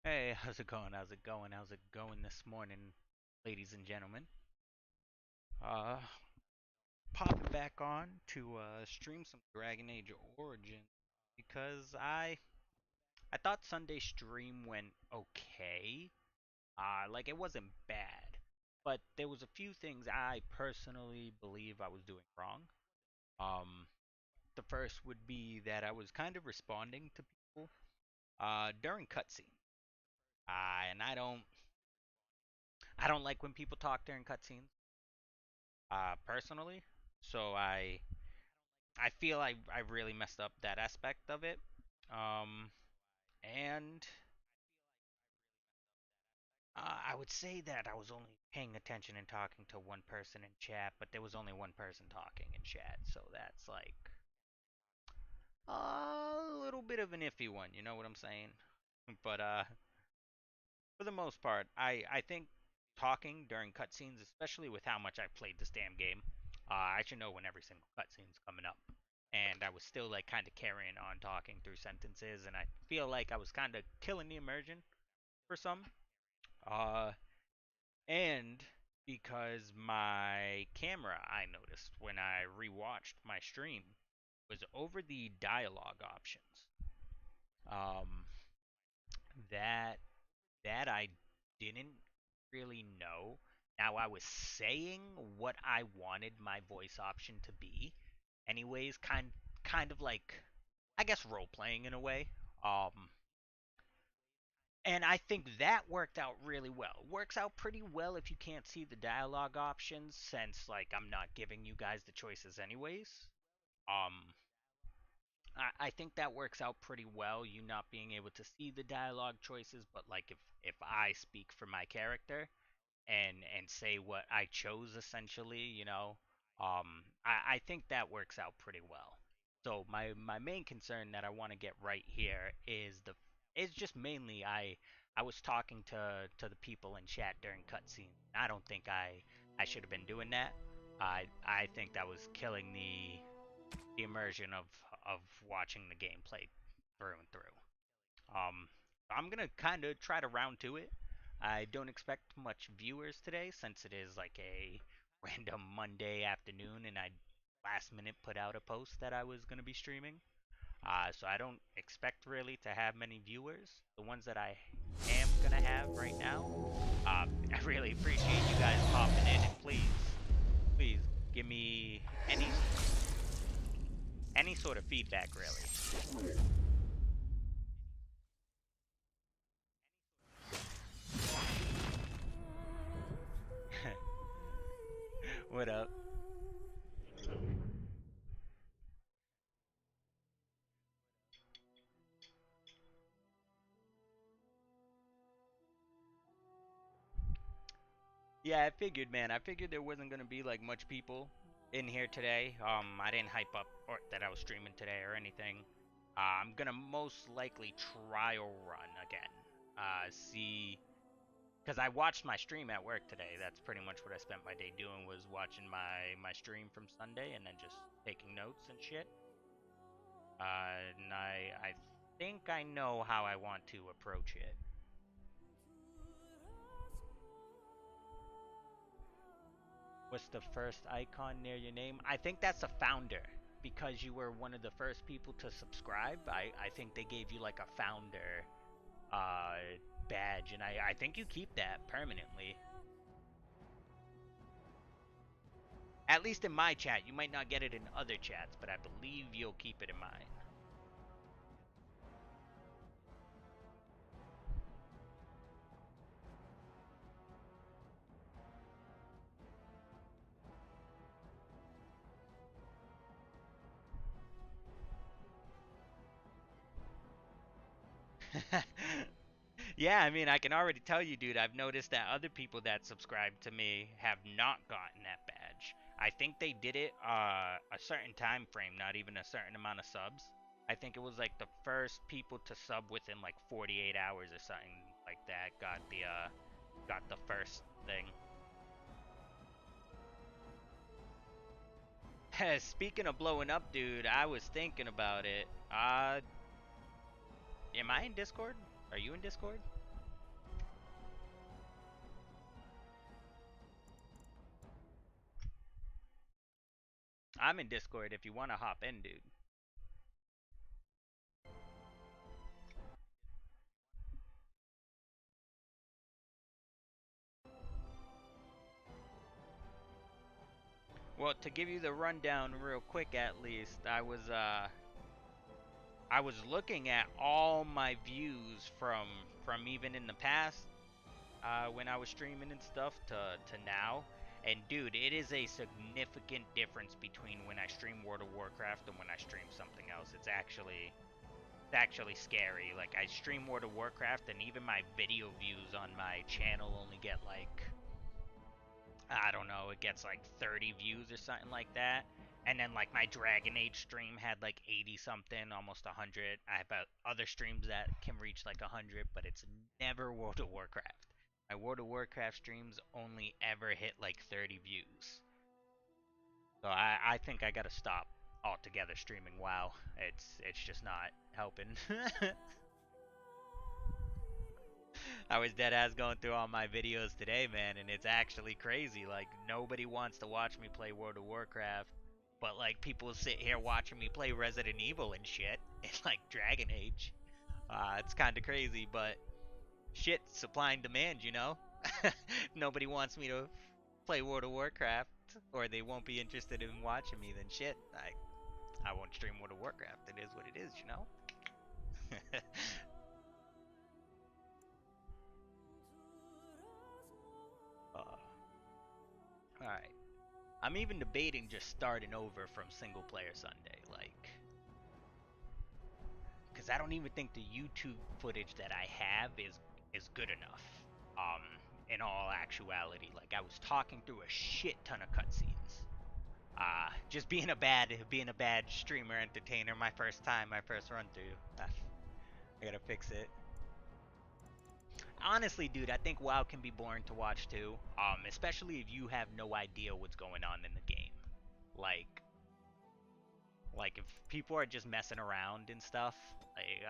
Hey, how's it going? How's it going? How's it going this morning, ladies and gentlemen? Uh, Popping back on to stream some Dragon Age Origin because I thought Sunday stream went okay. Like it wasn't bad, but there was a few things I personally believe I was doing wrong. Um, the first would be that I was kind of responding to people during cutscene. And I don't like when people talk during cutscenes. Personally. So I feel I really messed up that aspect of it. Um, and I would say that I was only paying attention and talking to one person in chat, but there was only one person talking in chat, so that's like a little bit of an iffy one. You know what I'm saying? But for the most part, I think talking during cutscenes, especially with how much I've played this damn game, I should know when every single cutscene's coming up. And I was still like kind of carrying on talking through sentences, and I feel like I was kind of killing the immersion for some. Uh, and because my camera, I noticed when I rewatched my stream, was over the dialogue options. Um, that that I didn't really know. Now I was saying what I wanted my voice option to be, anyways, kind of like I guess role playing in a way. Um, and I think that worked out really well. Works out pretty well if you can't see the dialogue options, since like I'm not giving you guys the choices anyways. Um, I think that works out pretty well. You not being able to see the dialogue choices, but like if I speak for my character, and say what I chose essentially, I think that works out pretty well. So my main concern that I want to get right here is just mainly I was talking to the people in chat during cutscene. I don't think I should have been doing that. I think that was killing the immersion of watching the gameplay through and through. Um, I'm gonna kind of try to round to it. I don't expect much viewers today since it is like a random Monday afternoon, and I last minute put out a post that I was gonna be streaming. So I don't expect really to have many viewers. The ones that I am gonna have right now, I really appreciate you guys popping in, and please give me any sort of feedback really. What up? Yeah, I figured, man. I figured there wasn't gonna be like much people in here today. I didn't hype up or that I was streaming today or anything. I'm gonna most likely trial run again. See, because I watched my stream at work today. That's pretty much what I spent my day doing, was watching my stream from Sunday and then just taking notes and shit. And I think I know how I want to approach it. What's the first icon near your name? I think that's a founder because you were one of the first people to subscribe. I think they gave you like a founder uh, badge, and I think you keep that permanently. At least in my chat. You might not get it in other chats, but I believe you'll keep it in mine. Yeah, I mean, I can already tell you, dude, I've noticed that other people that subscribe to me have not gotten that badge. I think they did it a certain time frame, not even a certain amount of subs. I think it was like the first people to sub within like 48 hours or something like that got the first thing. Speaking of blowing up, dude, I was thinking about it. Am I in Discord? Are you in Discord? I'm in Discord if you want to hop in, dude. Well, to give you the rundown real quick, at least, I was looking at all my views from even in the past, when I was streaming and stuff to now. And dude, it is a significant difference between when I stream World of Warcraft and when I stream something else. It's actually scary. Like, I stream World of Warcraft and even my video views on my channel only get like, I don't know, it gets like 30 views or something like that. And then like my Dragon Age stream had like 80 something, almost 100. I have other streams that can reach like 100, but it's never World of Warcraft. My World of Warcraft streams only ever hit like 30 views. So I think I gotta stop altogether streaming WoW. It's just not helping. I was dead ass going through all my videos today, man, and it's actually crazy. Like, nobody wants to watch me play World of Warcraft, but like people sit here watching me play Resident Evil and shit, and like Dragon Age. It's kind of crazy, but shit, supply and demand, you know. Nobody wants me to play World of Warcraft, or they won't be interested in watching me. Then shit, I won't stream World of Warcraft. It is what it is, you know. Alright. I'm even debating just starting over from single player Sunday, like, because I don't even think the YouTube footage that I have is good enough. In all actuality, like, I was talking through a shit ton of cutscenes. Just being a bad streamer entertainer. My first run through. I gotta fix it. Honestly, dude, I think WoW can be boring to watch too. Especially if you have no idea what's going on in the game. Like, if people are just messing around and stuff, like,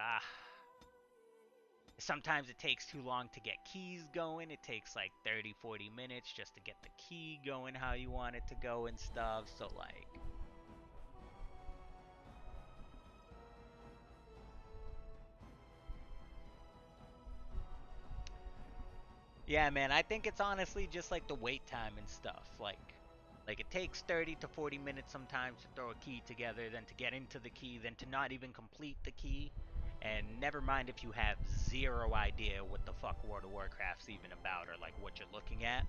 sometimes it takes too long to get keys going. It takes like 30, 40 minutes just to get the key going how you want it to go and stuff. So, like, yeah, man, I think it's honestly just like the wait time and stuff. Like it takes 30 to 40 minutes sometimes to throw a key together, then to get into the key, then to not even complete the key. And never mind if you have zero idea what the fuck World of Warcraft's even about or like what you're looking at.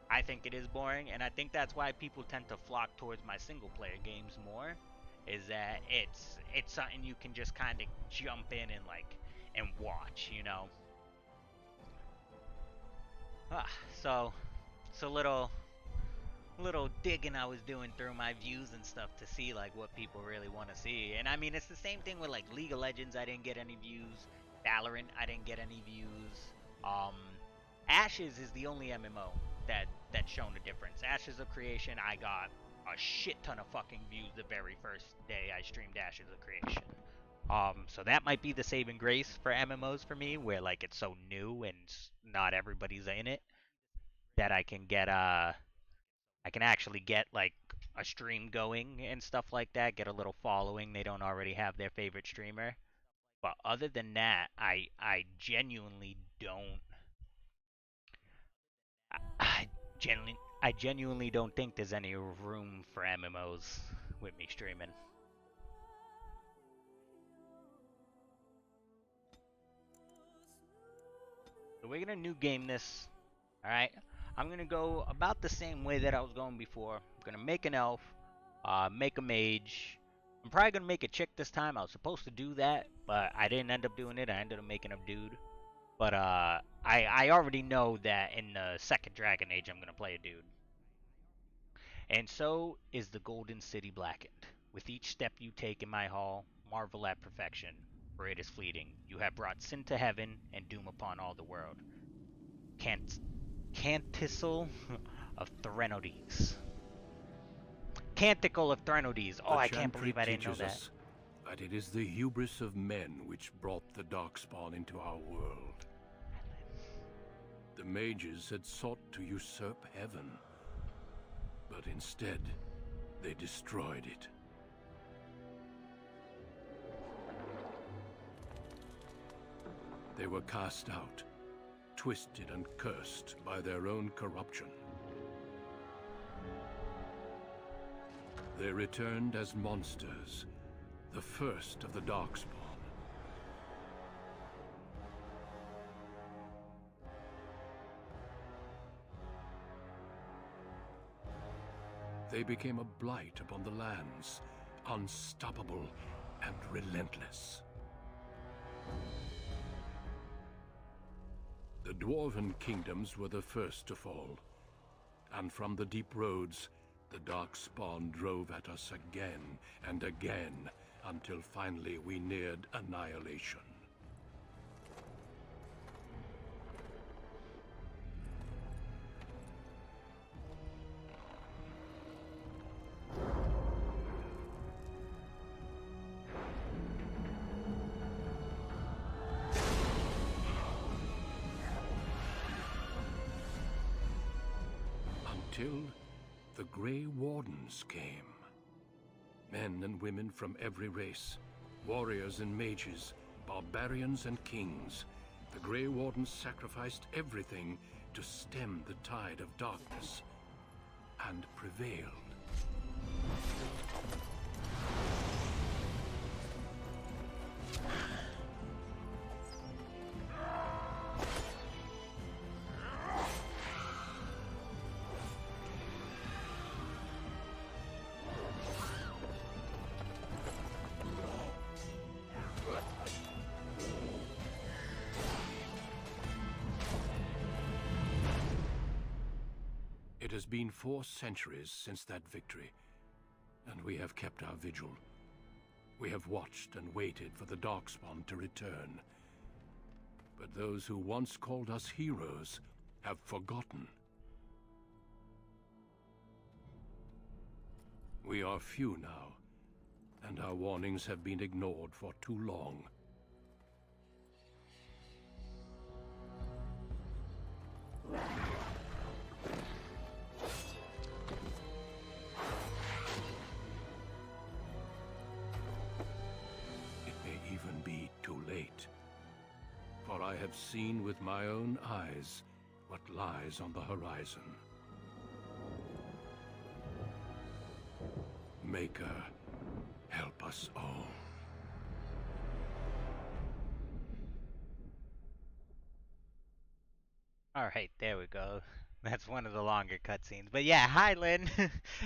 I think it is boring, and I think that's why people tend to flock towards my single player games more. Is that it's something you can just kind of jump in and like and watch, you know. Ah, so it's a little digging I was doing through my views and stuff to see like what people really want to see. And I mean, it's the same thing with like League of Legends. I didn't get any views. Valorant, I didn't get any views. Um, Ashes is the only MMO that's shown a difference. Ashes of Creation, I got a shit ton of fucking views the very first day I streamed Ashes of Creation. So that might be the saving grace for MMOs for me, where like it's so new and not everybody's in it that I can actually get like a stream going and stuff like that, get a little following. They don't already have their favorite streamer. But other than that, I genuinely don't I genuinely don't think there's any room for MMOs with me streaming. So we're gonna new game this. Alright? I'm gonna go about the same way that I was going before. I'm gonna make an elf, make a mage. I'm probably gonna make a chick this time. I was supposed to do that, but I didn't end up doing it. I ended up making a dude. But I already know that in the second Dragon Age I'm gonna play a dude. And so is the Golden City blackened. With each step you take in my hall, marvel at perfection, for it is fleeting. You have brought sin to heaven and doom upon all the world. Canticle of Threnodies. Canticle of Threnodies. Oh, I can't believe I didn't know that. Us that it is the hubris of men which brought the Darkspawn into our world. The mages had sought to usurp heaven, but instead, they destroyed it. They were cast out, twisted and cursed by their own corruption. They returned as monsters, the first of the Darkspawn. They became a blight upon the lands, unstoppable and relentless. The Dwarven kingdoms were the first to fall, and from the deep roads, the Darkspawn drove at us again and again, until finally we neared annihilation. Until the Grey Wardens came. Men and women from every race, warriors and mages, barbarians and kings. The Grey Wardens sacrificed everything to stem the tide of darkness, and prevailed. It has been 4 centuries since that victory, and we have kept our vigil. We have watched and waited for the Darkspawn to return. But those who once called us heroes have forgotten. We are few now, and our warnings have been ignored for too long. For I have seen with my own eyes what lies on the horizon. Maker, help us all. Alright, there we go. That's one of the longer cutscenes. But yeah, hi Lynn.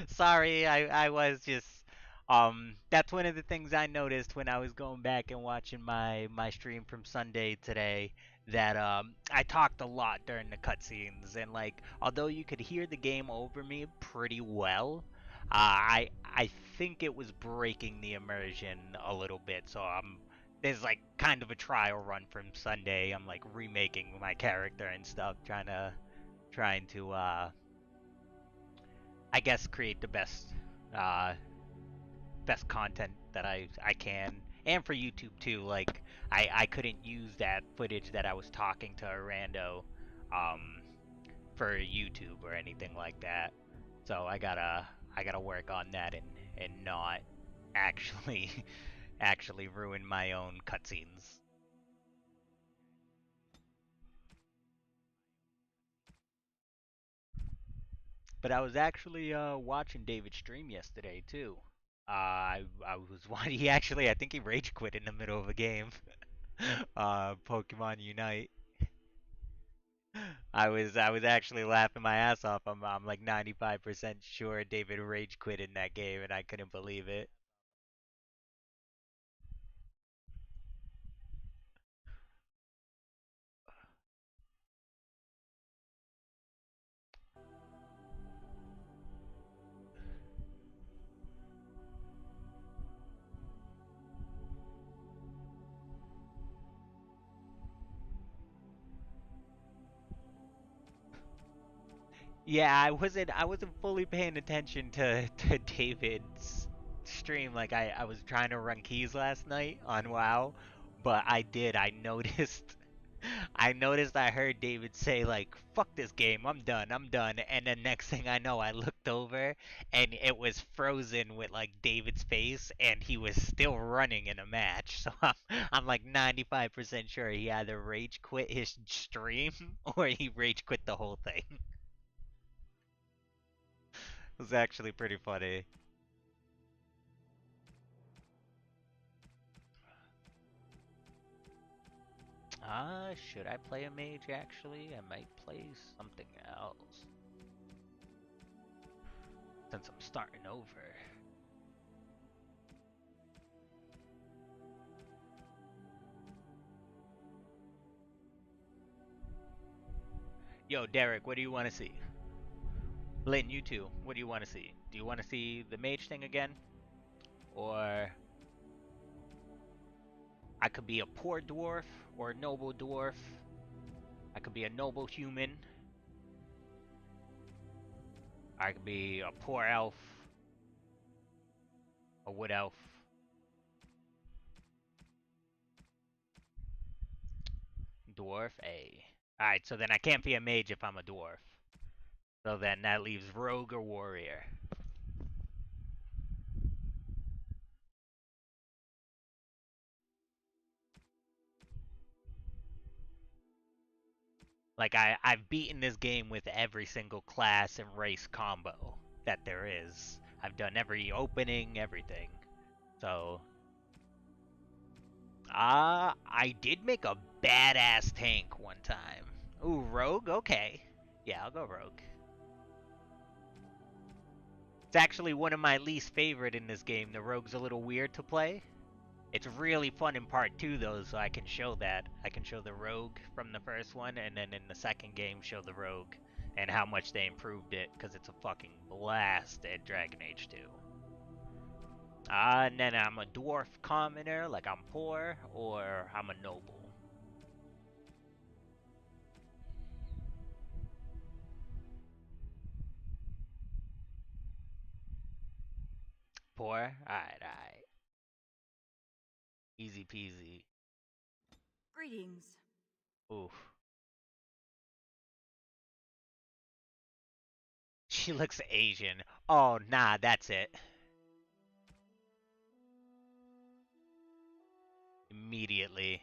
Sorry, I was just that's one of the things I noticed when I was going back and watching my stream from Sunday today, that I talked a lot during the cutscenes, and like although you could hear the game over me pretty well, I think it was breaking the immersion a little bit. So there's like kind of a trial run from Sunday. I'm like remaking my character and stuff, trying to I guess create the uh best content that I can, and for YouTube too. Like I couldn't use that footage that I was talking to Arando um for YouTube or anything like that. So I gotta work on that, and not actually actually ruin my own cutscenes. But I was actually watching David stream yesterday too. I was he actually, I think he rage quit in the middle of a game. Pokemon Unite. I was actually laughing my ass off. I'm like 95% sure David rage quit in that game, and I couldn't believe it. Yeah, I wasn't fully paying attention to David's stream. Like I was trying to run keys last night on WoW, but I noticed I heard David say like, "Fuck this game, I'm done," and then next thing I know, I looked over and it was frozen with like David's face, and he was still running in a match. So I'm like 95% sure he either rage quit his stream or he rage quit the whole thing. It was actually pretty funny. Should I play a mage actually? I might play something else. Since I'm starting over. Yo, Derek, what do you want to see? Lynn, you too. What do you want to see? Do you want to see the mage thing again? Or I could be a poor dwarf or a noble dwarf. I could be a noble human. I could be a poor elf. A wood elf. Dwarf, A. Alright, so then I can't be a mage if I'm a dwarf. So then that leaves rogue or warrior. Like I've beaten this game with every single class and race combo that there is. I've done every opening, everything. So I did make a badass tank one time. Ooh, rogue? Okay. Yeah, I'll go rogue. It's actually one of my least favorite in this game. The rogue's a little weird to play. It's really fun in part 2 though, so I can show that. I can show the rogue from the first one, and then in the second game show the rogue and how much they improved it, because it's a fucking blast at Dragon Age 2. And then I'm a dwarf commoner, like I'm poor, or I'm a noble. Poor? Alright, alright. Easy peasy. Greetings. Oof. She looks Asian. Oh, nah, that's it. Immediately.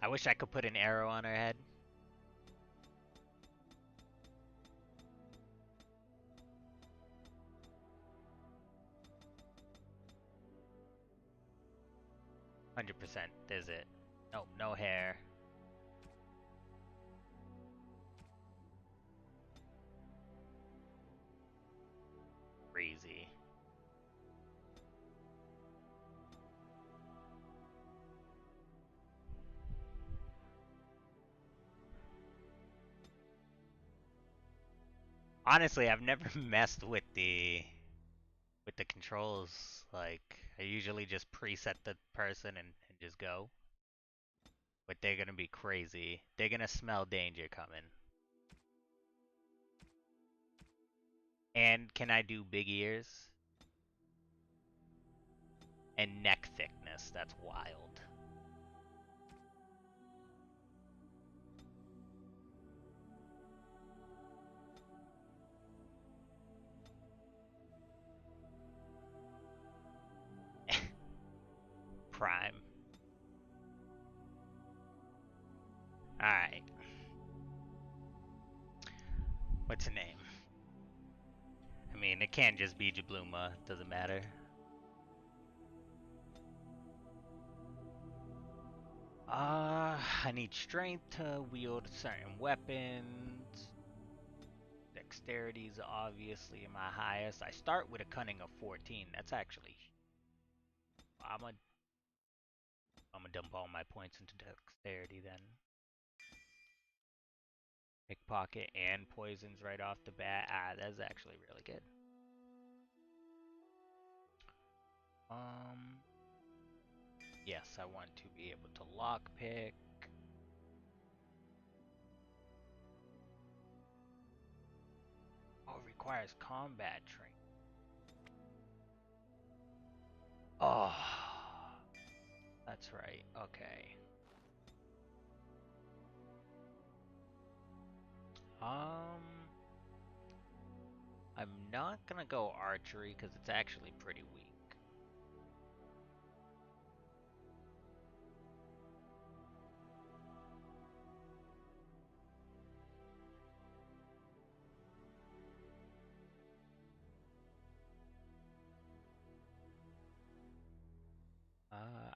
I wish I could put an arrow on her head. $100%. There's it. Nope, no hair. Crazy. Honestly, I've never messed with the controls. Like, I usually just preset the person and just go. But they're gonna be crazy. They're gonna smell danger coming. And can I do big ears? And neck thickness. That's wild. Prime. Alright. What's her name? I mean, it can't just be Jabluma. Doesn't matter. I need strength to wield certain weapons. Dexterity is obviously my highest. I start with a cunning of 14. That's actually... I'm gonna dump all my points into dexterity then. Pickpocket and poisons right off the bat. That's actually really good. Yes, I want to be able to lockpick. Oh, requires combat training. Oh, that's right. Okay. Um, I'm not gonna go archery because it's actually pretty weak.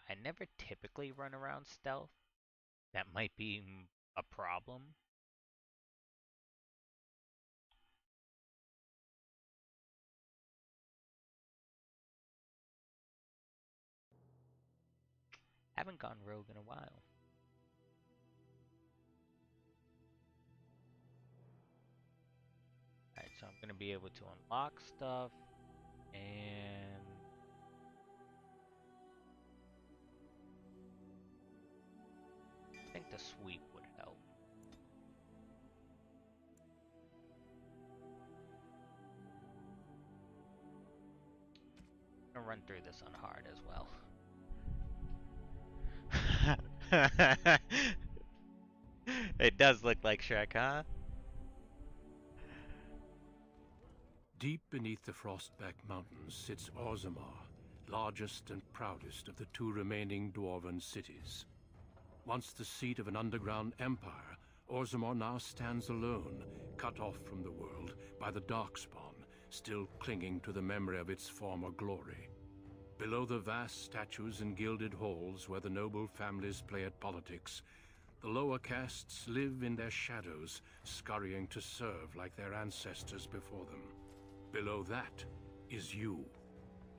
I never typically run around stealth. That might be a problem. Haven't gone rogue in a while. Alright, so I'm gonna be able to unlock stuff and I think the sweep would help. I'm gonna run through this on hard as well. It does look like Shrek, huh? Deep beneath the Frostback Mountains sits Orzammar, largest and proudest of the two remaining dwarven cities. Once the seat of an underground empire, Orzammar now stands alone, cut off from the world by the Darkspawn, still clinging to the memory of its former glory. Below the vast statues and gilded halls where the noble families play at politics, the lower castes live in their shadows, scurrying to serve like their ancestors before them. Below that is you.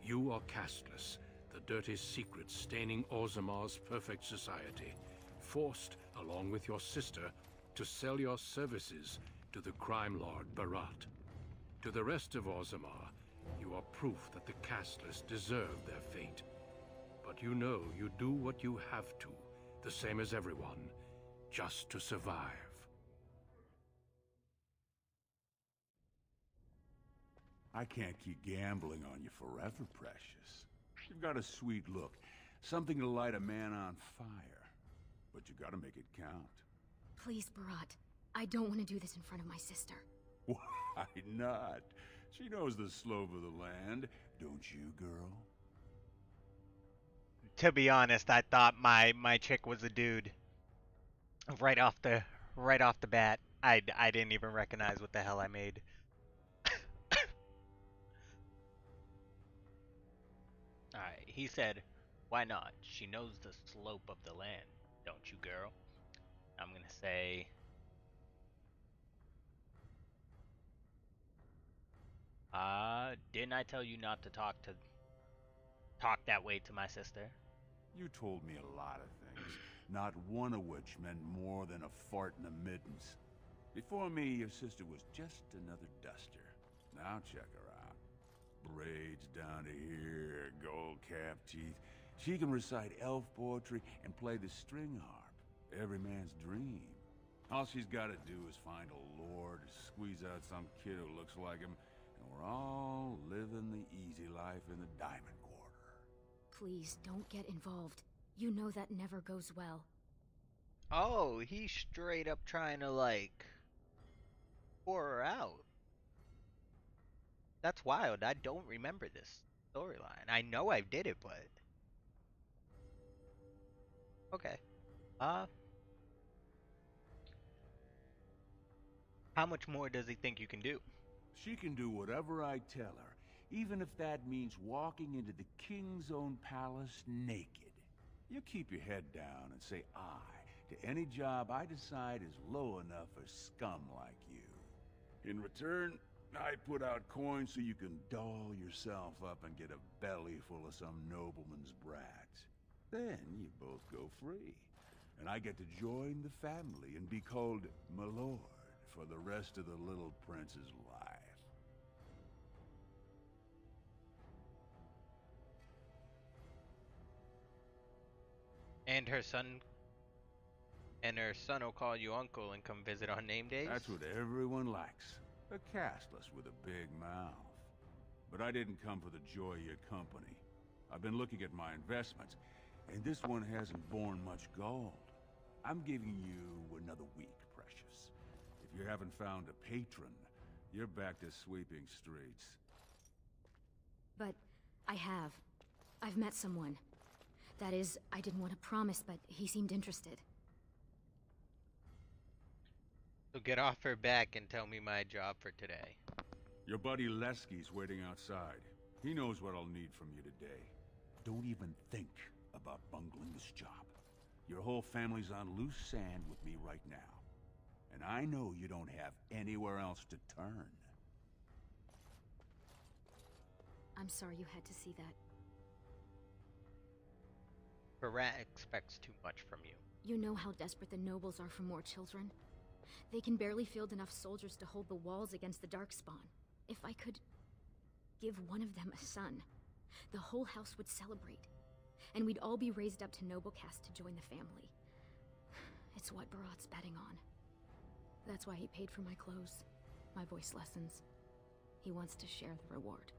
You are casteless, the dirty secret staining Orzammar's perfect society, forced, along with your sister, to sell your services to the crime lord Barat. To the rest of Orzammar, you are proof that the casteless deserve their fate. But you know you do what you have to, the same as everyone, just to survive. I can't keep gambling on you forever, Precious. You've got a sweet look, something to light a man on fire. But you gotta make it count. Please, Barat. I don't want to do this in front of my sister. Why not? She knows the slope of the land, don't you, girl? To be honest, I thought my chick was a dude. Right off the bat. I didn't even recognize what the hell I made. Alright, he said, why not? She knows the slope of the land, don't you, girl? I'm gonna say, didn't I tell you not to talk that way to my sister? You told me a lot of things, not one of which meant more than a fart in the middens. Before me, your sister was just another duster. Now check her out. Braids down to here, gold-capped teeth. She can recite elf poetry and play the string harp. Every man's dream. All she's gotta do is find a lord, squeeze out some kid who looks like him, and we're all living the easy life in the Diamond Quarter. Please, don't get involved. You know that never goes well. Oh, he's straight up trying to, like, pour her out. That's wild. I don't remember this storyline. I know I did it, but... Okay. Uh, how much more does he think you can do? She can do whatever I tell her, even if that means walking into the king's own palace naked. You keep your head down and say aye to any job I decide is low enough for scum like you. In return, I put out coins so you can doll yourself up and get a belly full of some nobleman's brats. Then you both go free, and I get to join the family and be called my lord for the rest of the little prince's life. And her son... And her son will call you uncle and come visit on name days? That's what everyone likes. A castless with a big mouth. But I didn't come for the joy of your company. I've been looking at my investments, and this one hasn't borne much gold. I'm giving you another week, Precious. If If you haven't found a patron, you're back to sweeping streets. But I have. I've met someone. That is, I didn't want to promise, but he seemed interested. So get off her back and tell me my job for today. Your buddy Lesky's waiting outside. He knows what I'll need from you today. Don't even think about bungling this job. Your whole family's on loose sand with me right now. And I know you don't have anywhere else to turn. I'm sorry you had to see that. Barat expects too much from you. You know how desperate the nobles are for more children? They can barely field enough soldiers to hold the walls against the Darkspawn. If I could give one of them a son, the whole house would celebrate. And we'd all be raised up to noble caste to join the family. It's what Barat's betting on. That's why he paid for my clothes, my voice lessons. He wants to share the reward.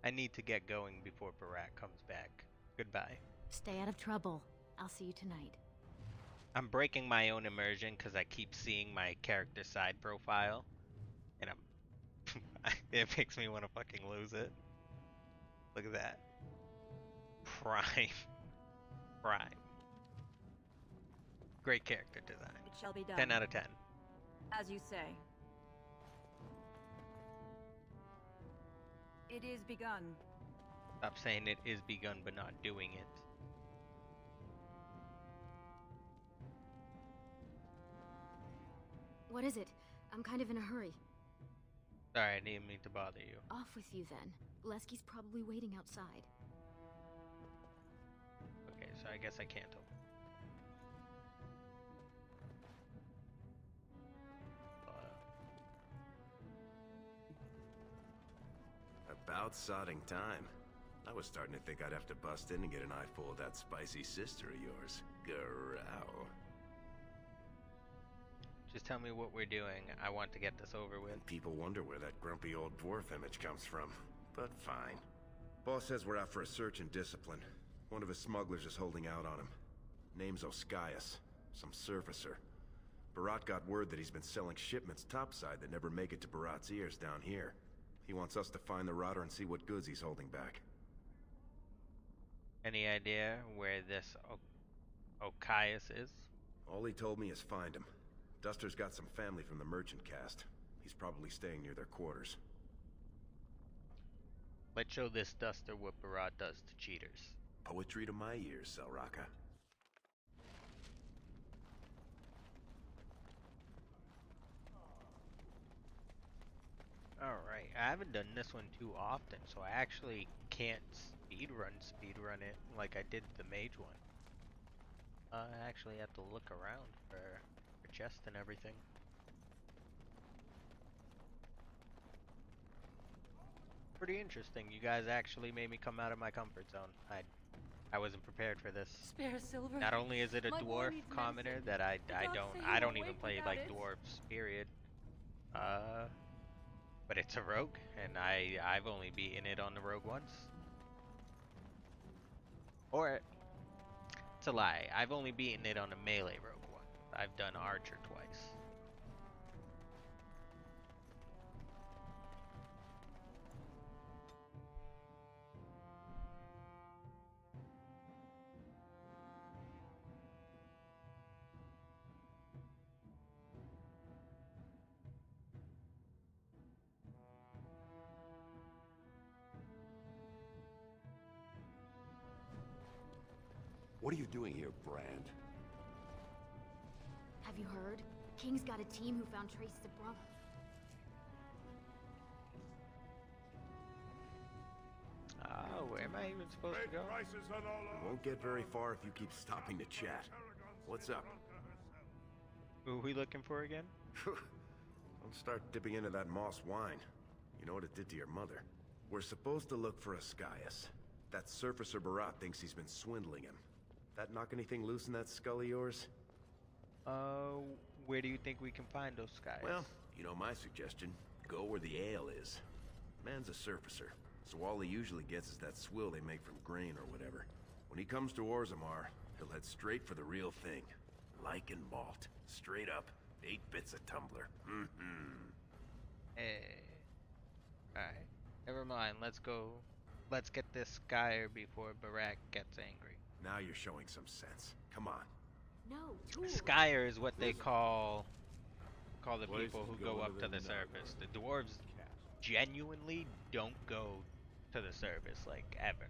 I need to get going before Barat comes back. Goodbye. Stay out of trouble. I'll see you tonight. I'm breaking my own immersion because I keep seeing my character side profile. And it makes me want to fucking lose it. Look at that. Prime. Prime. Great character design. It shall be done. 10 out of 10. As you say. It is begun. Stop saying it is begun but not doing it. What is it? I'm kind of in a hurry. Sorry, I didn't mean to bother you. Off with you then. Lesky's probably waiting outside. Okay, so I guess I can't open. About sodding time. I was starting to think I'd have to bust in and get an eyeful of that spicy sister of yours. Growl. Just tell me what we're doing. I want to get this over with. People wonder where that grumpy old dwarf image comes from. But fine. Boss says we're out for a search and discipline. One of his smugglers is holding out on him. Name's Oskias. Some surfacer. Barat got word that he's been selling shipments topside that never make it to Barat's ears down here. He wants us to find the rotter and see what goods he's holding back. Any idea where this Oskias is? All he told me is find him. Duster's got some family from the merchant caste. He's probably staying near their quarters. Let's show this Duster what Barat does to cheaters. Poetry to my ears, Selraka. Alright, I haven't done this one too often, so I actually can't speedrun it like I did the mage one. I actually have to look around for chests and everything. Pretty interesting. You guys actually made me come out of my comfort zone. I wasn't prepared for this. Spare silver. Not only is it a My boy dwarf needs commoner medicine. that I gods say don't you even won't play wake like without it. dwarves, period. But it's a rogue, and I've only beaten it on the rogue once. Or it's a lie. I've only beaten it on a melee rogue once. I've done archer twice. What are you doing here, Brand? Have you heard? King's got a team who found traces of Brom. Oh, where am I even supposed to go? We won't get very far if you keep stopping to chat. What's up? Who are we looking for again? Don't start dipping into that moss wine. You know what it did to your mother. We're supposed to look for Oskias. That surfacer Barat thinks he's been swindling him. That knock anything loose in that skull of yours? Where do you think we can find those guys? Well, you know my suggestion. Go where the ale is. Man's a surfacer, so all he usually gets is that swill they make from grain or whatever. When he comes to Orzammar, he'll head straight for the real thing. Like and malt. Straight up. 8 bits a tumbler. Hey. Alright. Never mind. Let's go. Let's get this Skyer before Barak gets angry. Now you're showing some sense. Come on. No, Tool. Skyer is what they call the Places people who go go up into to the the nether. surface. The dwarves genuinely don't go to the surface like ever.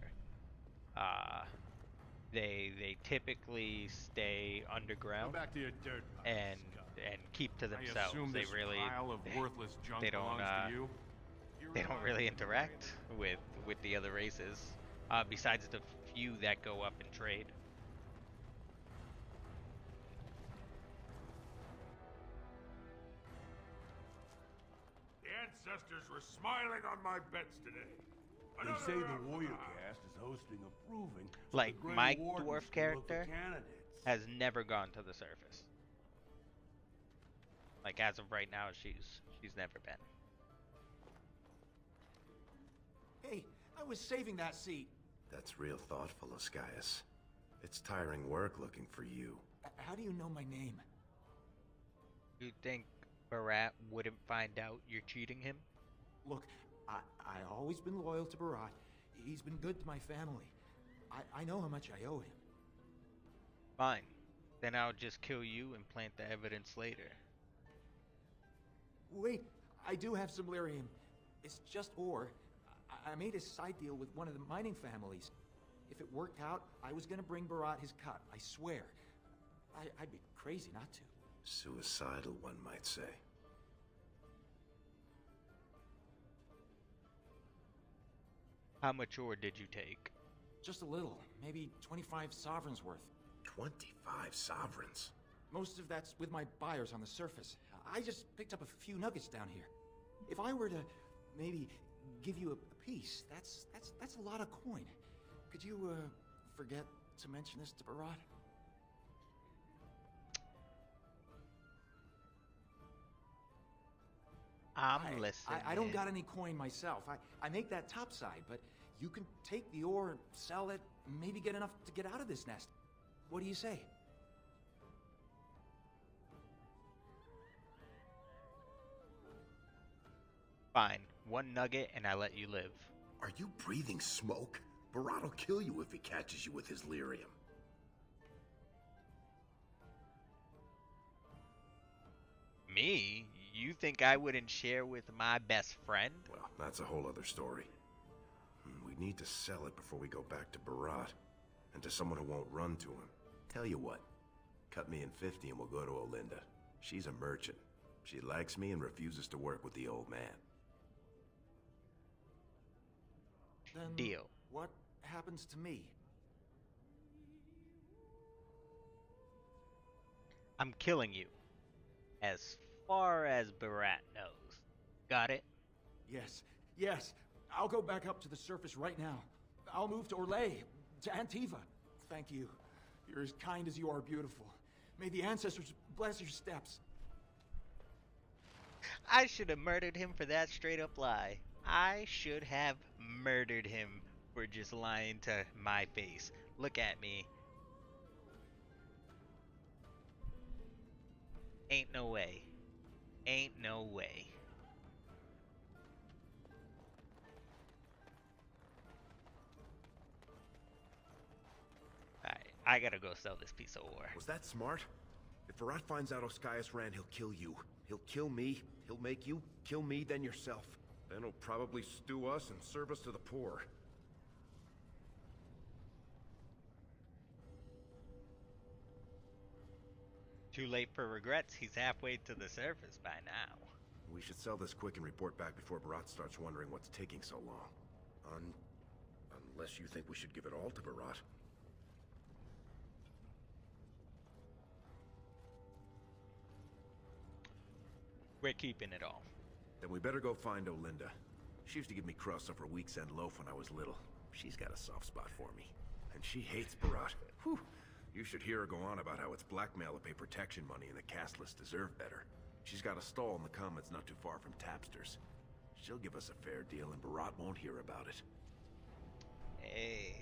They typically stay Go underground back to your dirt pile, and Scott. keep to I themselves. assume They this really pile of worthless junk they don't, belongs to you? they don't really interact with the other races. Besides the few that go up and trade. The ancestors were smiling on my bets today. They say the warrior cast is hosting a proving. so Like, the Grey my Wardens dwarf can look for character candidates. Has never gone to the surface. Like, as of right now, she's never been. Hey, I was saving that seat. That's real thoughtful, Ascaius. It's tiring work looking for you. How do you know my name? You think Barat wouldn't find out you're cheating him? Look, I always been loyal to Barat. He's been good to my family. I know how much I owe him. Fine. Then I'll just kill you and plant the evidence later. Wait, I do have some lyrium. It's just ore. I made a side deal with one of the mining families. If it worked out, I was gonna bring Barat his cut, I swear. I'd be crazy not to. Suicidal, one might say. How much ore did you take? Just a little, maybe 25 sovereigns worth. 25 sovereigns. Most of that's with my buyers on the surface. I just picked up a few nuggets down here. If I were to maybe give you a piece, that's a lot of coin. Could you forget to mention this to Barat? I'm listening. I don't got any coin myself. I make that topside, but you can take the ore and sell it, maybe get enough to get out of this nest. What do you say? Fine. One nugget and I let you live. Are you breathing smoke? Barat will kill you if he catches you with his lyrium. Me? You think I wouldn't share with my best friend? Well, that's a whole other story. We need to sell it before we go back to Barat. And to someone who won't run to him. Tell you what, cut me in 50 and we'll go to Olinda. She's a merchant. She likes me and refuses to work with the old man. Then Deal. what happens to me? I'm killing you. As far as Barat knows. Got it? Yes. I'll go back up to the surface right now. I'll move to Orlais, to Antiva. Thank you. You're as kind as you are beautiful. May the ancestors bless your steps. I should have murdered him for that straight up lie. I should have murdered him for just lying to my face. Look at me. Ain't no way. Ain't no way. Alright, I gotta go sell this piece of ore. Was that smart? If Barat finds out Ascaius ran, he'll kill you. He'll kill me. He'll make you kill me, then yourself. Then he'll probably stew us and serve us to the poor. Too late for regrets, he's halfway to the surface by now. We should sell this quick and report back before Barat starts wondering what's taking so long. Unless you think we should give it all to Barat. We're keeping it all. Then we better go find Olinda. She used to give me crust over week's end loaf when I was little. She's got a soft spot for me. And she hates Barat. Whew. You should hear her go on about how it's blackmail to pay protection money and the castless deserve better. She's got a stall in the commons not too far from Tapster's. She'll give us a fair deal and Barat won't hear about it. Hey.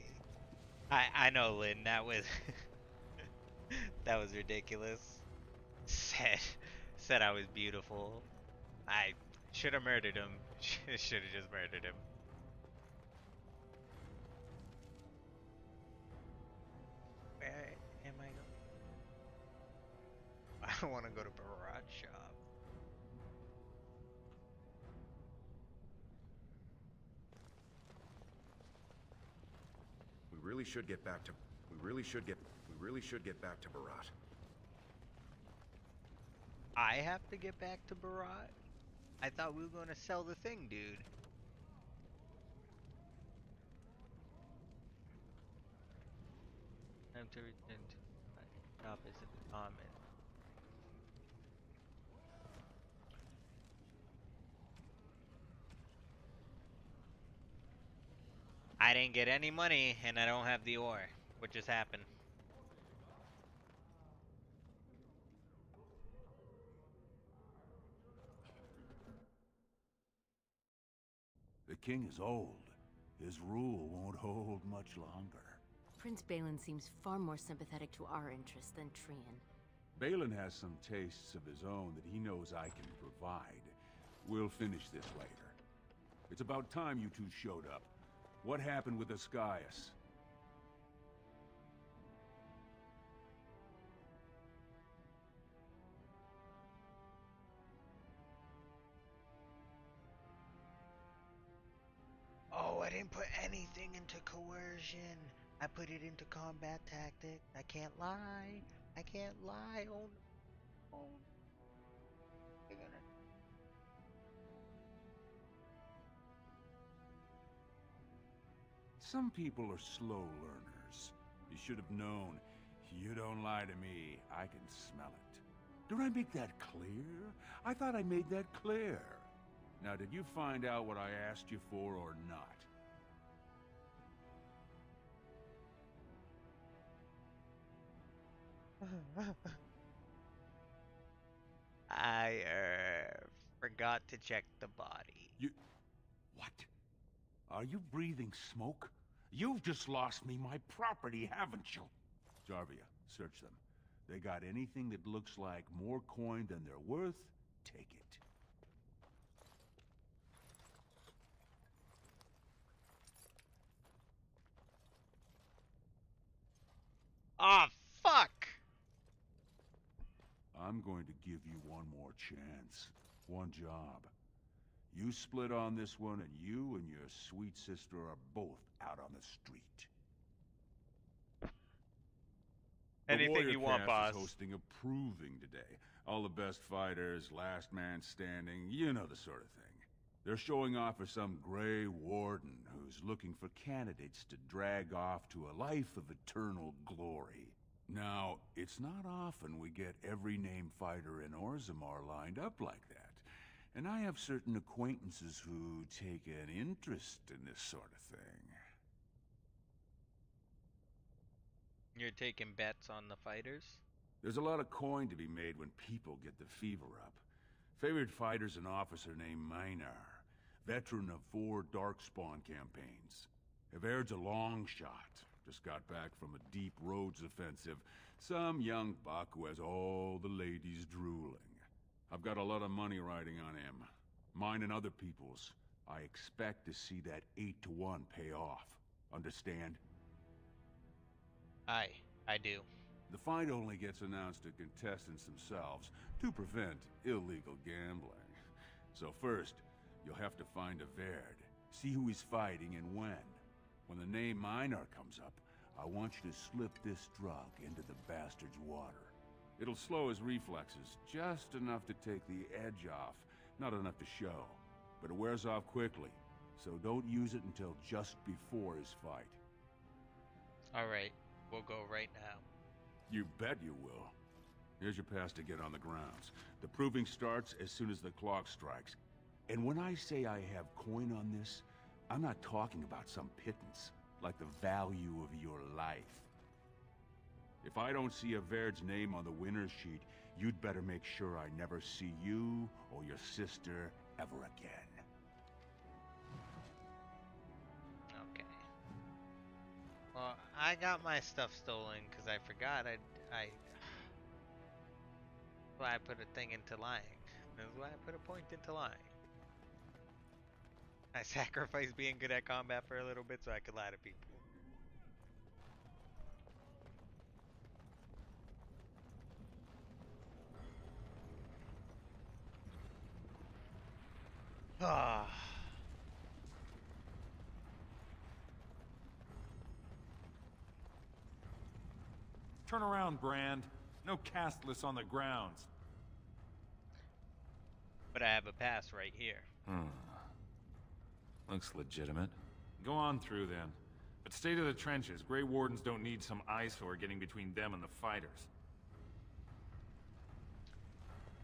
I know, Lynn, that was... That was ridiculous. Said I was beautiful. I should have murdered him. Should have just murdered him. Where am I going? I want to go to Barat shop. We really should get back to Barat. I have to get back to Barat? I thought we were going to sell the thing, dude. Time to return to my shop is in the comment. I didn't get any money and I don't have the ore. What just happened? The king is old. His rule won't hold much longer. Prince Balin seems far more sympathetic to our interests than Trian. Balin has some tastes of his own that he knows I can provide. We'll finish this later. It's about time you two showed up. What happened with Ascaius? Oh, I didn't put anything into coercion. I put it into combat tactic. I can't lie. I can't lie. Oh, no. Oh. You're gonna... Some people are slow learners. You should have known. You don't lie to me. I can smell it. Did I make that clear? I thought I made that clear. Now, did you find out what I asked you for or not? I forgot to check the body. You... What? Are you breathing smoke? You've just lost me my property, haven't you? Jarvia, search them. They got anything that looks like more coin than they're worth, take it. Ah, fuck! I'm going to give you one more chance. One job. You split on this one, and you and your sweet sister are both out on the street. Anything you want, boss. Is hosting a proving today. All the best fighters, last man standing, you know the sort of thing. They're showing off for some Grey Warden who's looking for candidates to drag off to a life of eternal glory. Now, it's not often we get every named fighter in Orzammar lined up like that. And I have certain acquaintances who take an interest in this sort of thing. You're taking bets on the fighters? There's a lot of coin to be made when people get the fever up. Favorite fighter's an officer named Minar, veteran of 4 Darkspawn campaigns. Everd's a long shot. Just got back from a deep roads offensive. Some young buck who has all the ladies drooling. I've got a lot of money riding on him. Mine and other people's. I expect to see that 8-to-1 pay off. Understand? I do. The fight only gets announced to contestants themselves to prevent illegal gambling. So first, you'll have to find Everd. See who he's fighting and when. When the name Minar comes up, I want you to slip this drug into the bastard's water. It'll slow his reflexes, just enough to take the edge off, not enough to show. But it wears off quickly, so don't use it until just before his fight. Alright, we'll go right now. You bet you will. Here's your pass to get on the grounds. The proving starts as soon as the clock strikes. And when I say I have coin on this, I'm not talking about some pittance, like the value of your life. If I don't see Everd's name on the winner's sheet, you'd better make sure I never see you or your sister ever again. Okay. Well, I got my stuff stolen because I forgot That's why I put a thing into lying. That's why I put a point into lying. I sacrificed being good at combat for a little bit so I could lie to people. Ah. Turn around, Brand. No castless on the grounds. But I have a pass right here. Looks legitimate. Go on through then. But stay to the trenches. Grey Wardens don't need some eyesore getting between them and the fighters.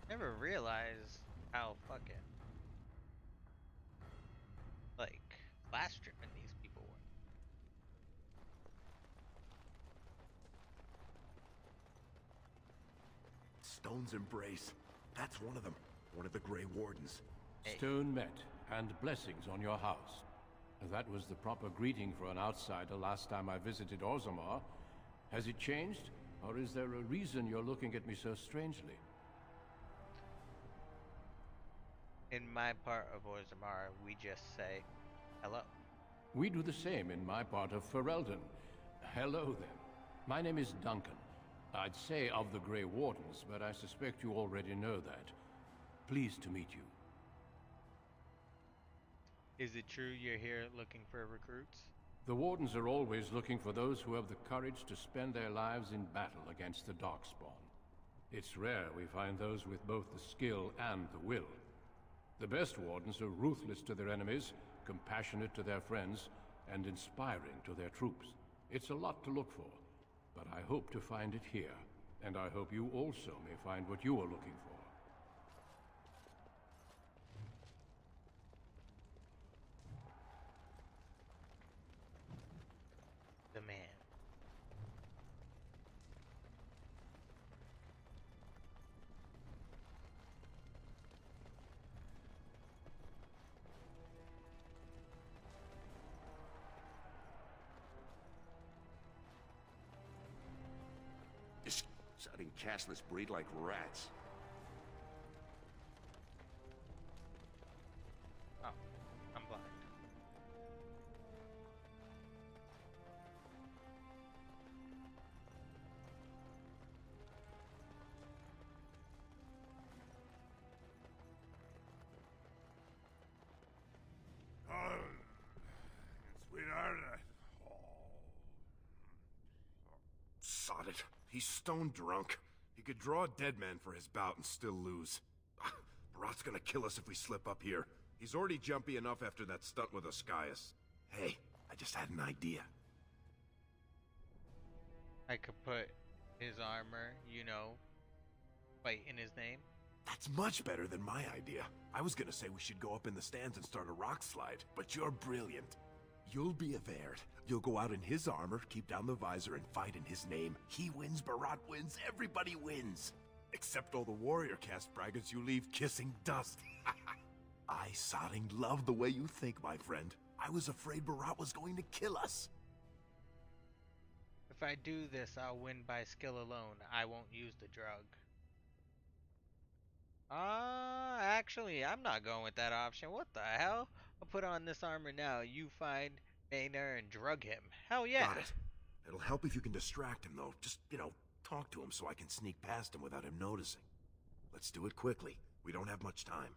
Never realized how fucking like class-driven these people were. Stone's Embrace. That's one of them. One of the Grey Wardens. Stone met, and blessings on your house. That was the proper greeting for an outsider last time I visited Orzammar. Has it changed? Or is there a reason you're looking at me so strangely? In my part of Orzammar, we just say hello. We do the same in my part of Ferelden. Hello, then. My name is Duncan. I'd say of the Grey Wardens, but I suspect you already know that. Pleased to meet you. Is it true you're here looking for recruits? The Wardens are always looking for those who have the courage to spend their lives in battle against the Darkspawn. It's rare we find those with both the skill and the will. The best Wardens are ruthless to their enemies, compassionate to their friends, and inspiring to their troops. It's a lot to look for, but I hope to find it here, and I hope you also may find what you are looking for. The man. This sodding castless breed like rats. Oh, I'm blind. Sweetheart, Sod it. He's stone drunk. He could draw a dead man for his bout and still lose. Barat's gonna kill us if we slip up here. He's already jumpy enough after that stunt with Oscius. Hey, I just had an idea. I could put his armor, fight in his name. That's much better than my idea. I was gonna say we should go up in the stands and start a rock slide, but you're brilliant. You'll be a Verd. You'll go out in his armor, keep down the visor, and fight in his name. He wins, Barat wins, everybody wins. Except all the warrior caste braggarts you leave kissing dust. I, Sodding, love the way you think, my friend. I was afraid Barat was going to kill us. If I do this, I'll win by skill alone. I won't use the drug. Actually, I'm not going with that option. What the hell? I'll put on this armor now. You find Maynard and drug him. Hell yeah. Got it. It'll help if you can distract him, though. Just, talk to him so I can sneak past him without him noticing. Let's do it quickly. We don't have much time.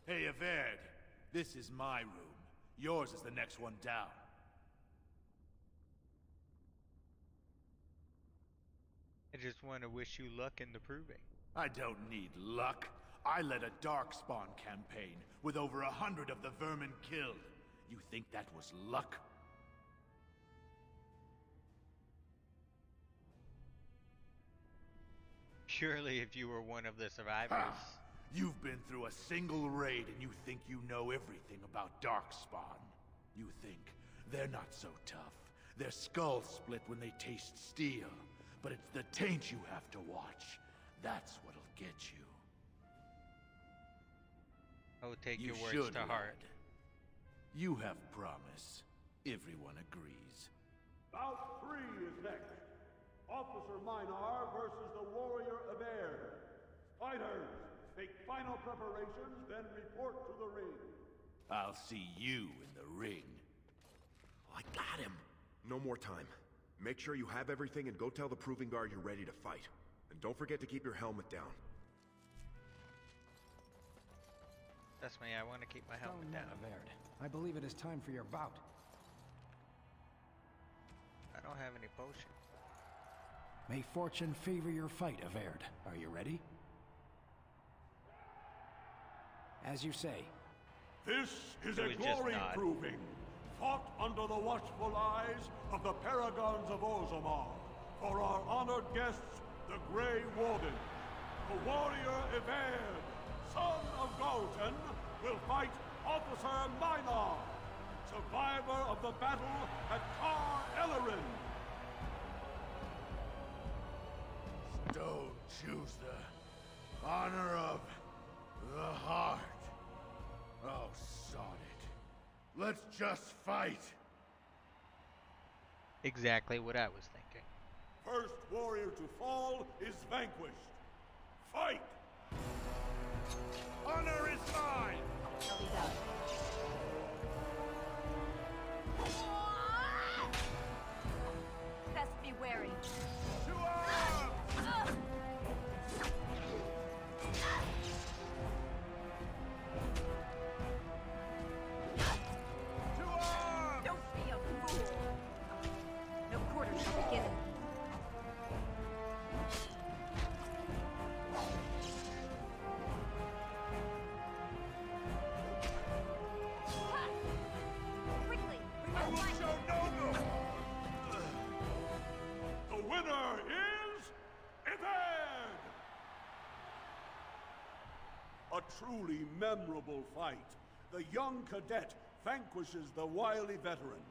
Hey, Averd. This is my room. Yours is the next one down. I just want to wish you luck in the proving. I don't need luck. I led a Darkspawn campaign with over 100 of the vermin killed. You think that was luck? Surely if you were one of the survivors. You've been through a single raid and you think you know everything about Darkspawn. You think they're not so tough. Their skulls split when they taste steel. But it's the taint you have to watch. That's what'll get you. Oh, take You your words should, to heart. lad. You have promise. Everyone agrees. Bout 3 is next. Officer Minar versus the Warrior Averd. Fighters, make final preparations, then report to the ring. I'll see you in the ring. I got him. No more time. Make sure you have everything and go tell the Proving Guard you're ready to fight. And don't forget to keep your helmet down. Trust me, I want to keep my helmet down. Averd. I believe it is time for your bout. I don't have any potions. May fortune favor your fight, Averd. Are you ready? As you say. This is So a he's just glory nod. proving, fought under the watchful eyes of the Paragons of Orzammar, for our honored guests, the Grey Warden. The Warrior Averd, son of Galton, will fight Officer Minar, survivor of the battle at Tar Ellerin. Don't choose the honor of the heart. Oh, sod it. Let's just fight. Exactly what I was thinking. First warrior to fall is vanquished. Fight! Honor is mine! Shall be done. Best be wary. To arms! To arms! Don't be a fool. No quarter shall be given. Quickly, bring I your will light. show no mercy. The winner is Averd! A truly memorable fight. The young cadet vanquishes the wily veteran.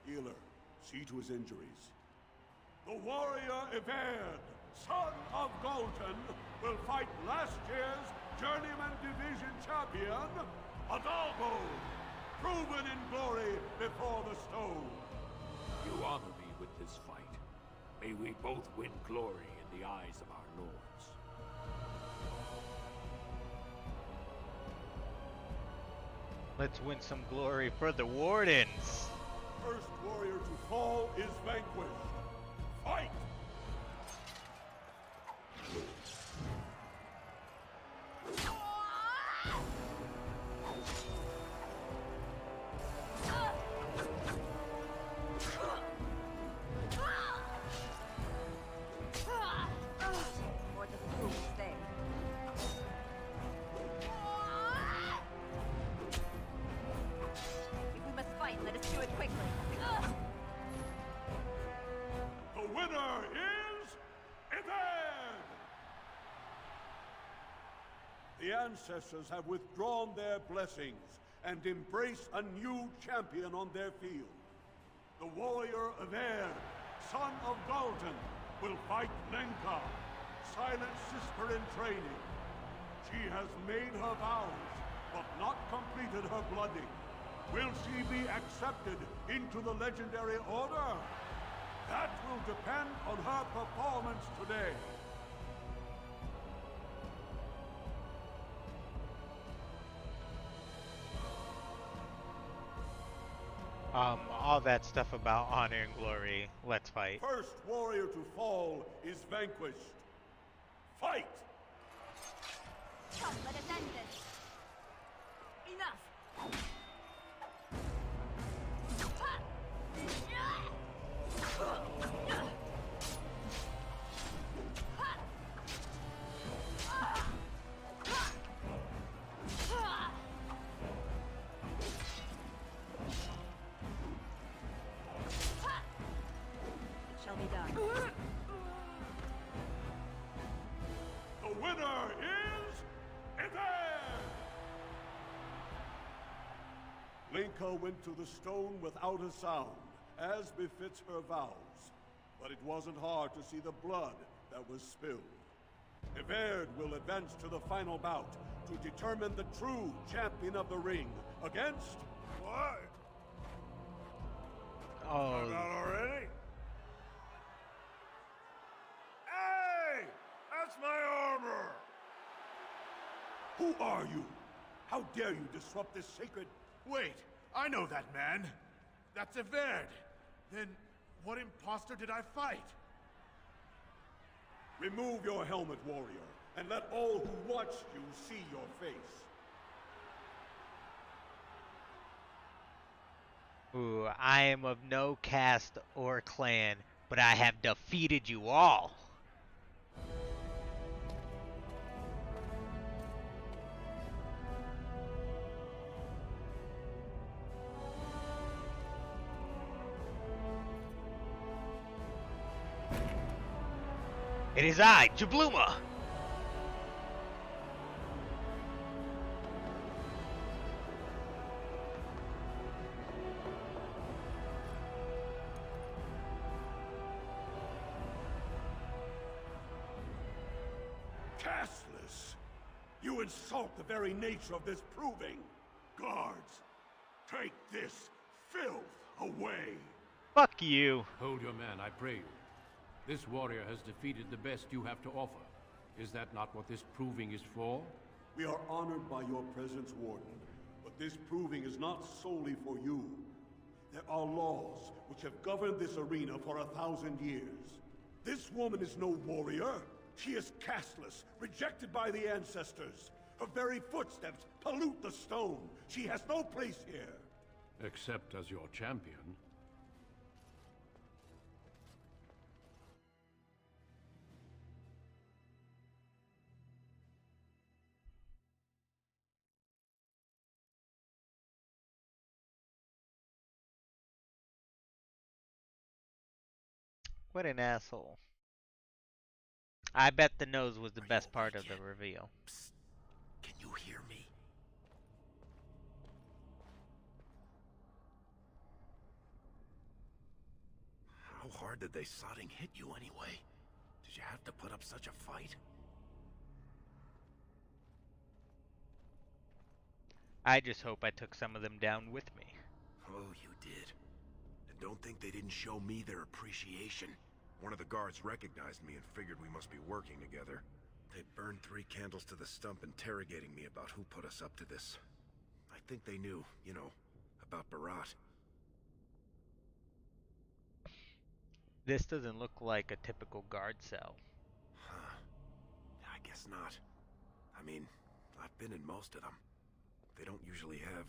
Healer, see to his injuries. The warrior Averd, son of Galton, will fight last year's Journeyman Division champion, Adalbo, proven in glory before the stone. You honor me with this fight. May we both win glory in the eyes of our lords. Let's win some glory for the Wardens. First warrior to fall is vanquished. Fight! More the fool stay. If we must fight, let us do it quickly. The winner is Averd! The ancestors have withdrawn their blessings and embrace a new champion on their field. The warrior Averd, son of Galton, will fight Lenka, silent sister in training. She has made her vows, but not completed her blooding. Will she be accepted into the legendary order? That will depend on her performance today. All that stuff about honor and glory. Let's fight. First warrior to fall is vanquished. Fight! Come, let us end this. Winka went to the stone without a sound, as befits her vows. But it wasn't hard to see the blood that was spilled. Everd will advance to the final bout to determine the true champion of the ring against... What? Oh. Not already? Hey! That's my armor! Who are you? How dare you disrupt this sacred... Wait, I know that man. That's Everd. Then, what imposter did I fight? Remove your helmet, warrior, and let all who watched you see your face. Ooh, I am of no caste or clan, but I have defeated you all. It is I, Jabluma! Castless! You insult the very nature of this proving! Guards, take this filth away! Fuck you! Hold your man, I pray you. This warrior has defeated the best you have to offer. Is that not what this proving is for? We are honored by your presence, Warden, but this proving is not solely for you. There are laws which have governed this arena for 1,000 years. This woman is no warrior. She is casteless, rejected by the ancestors. Her very footsteps pollute the stone. She has no place here. Except as your champion. What an asshole. I bet the nose was the best part of the reveal. Psst. Can you hear me? How hard did they sodding hit you anyway? Did you have to put up such a fight? I just hope I took some of them down with me. Oh, you did. And don't think they didn't show me their appreciation. One of the guards recognized me and figured we must be working together. They burned 3 candles to the stump interrogating me about who put us up to this. I think they knew, you know, about Barat. This doesn't look like a typical guard cell. Huh. I guess not. I mean, I've been in most of them. They don't usually have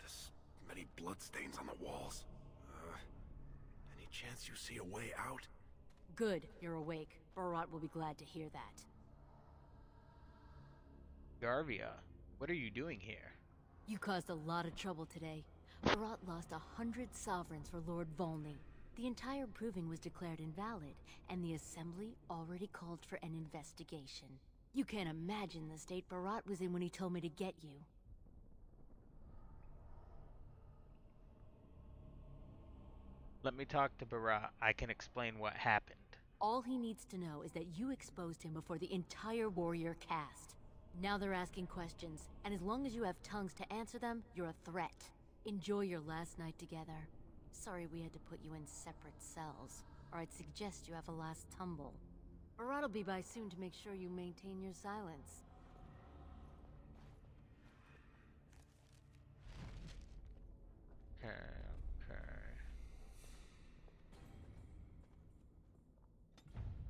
this many bloodstains on the walls. Any chance you see a way out? Good, you're awake. Barat will be glad to hear that. Garvia, what are you doing here? You caused a lot of trouble today. Barat lost 100 sovereigns for Lord Volney. The entire proving was declared invalid, and the Assembly already called for an investigation. You can't imagine the state Barat was in when he told me to get you. Let me talk to Barat. I can explain what happened. All he needs to know is that you exposed him before the entire warrior caste. Now they're asking questions, and as long as you have tongues to answer them, you're a threat. Enjoy your last night together. Sorry we had to put you in separate cells, or I'd suggest you have a last tumble. Barat will be by soon to make sure you maintain your silence. Okay.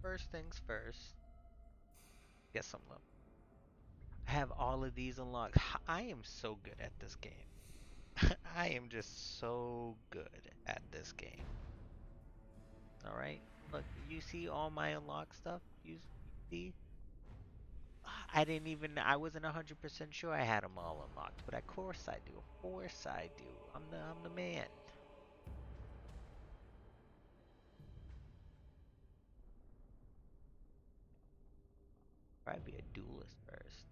First things first. Get some love. I have all of these unlocked. I am so good at this game. I am just so good at this game. Alright? Look, you see all my unlocked stuff? You see? I wasn't 100% sure I had them all unlocked, but of course I do. Of course I do. I'm the man. Probably be a duelist first.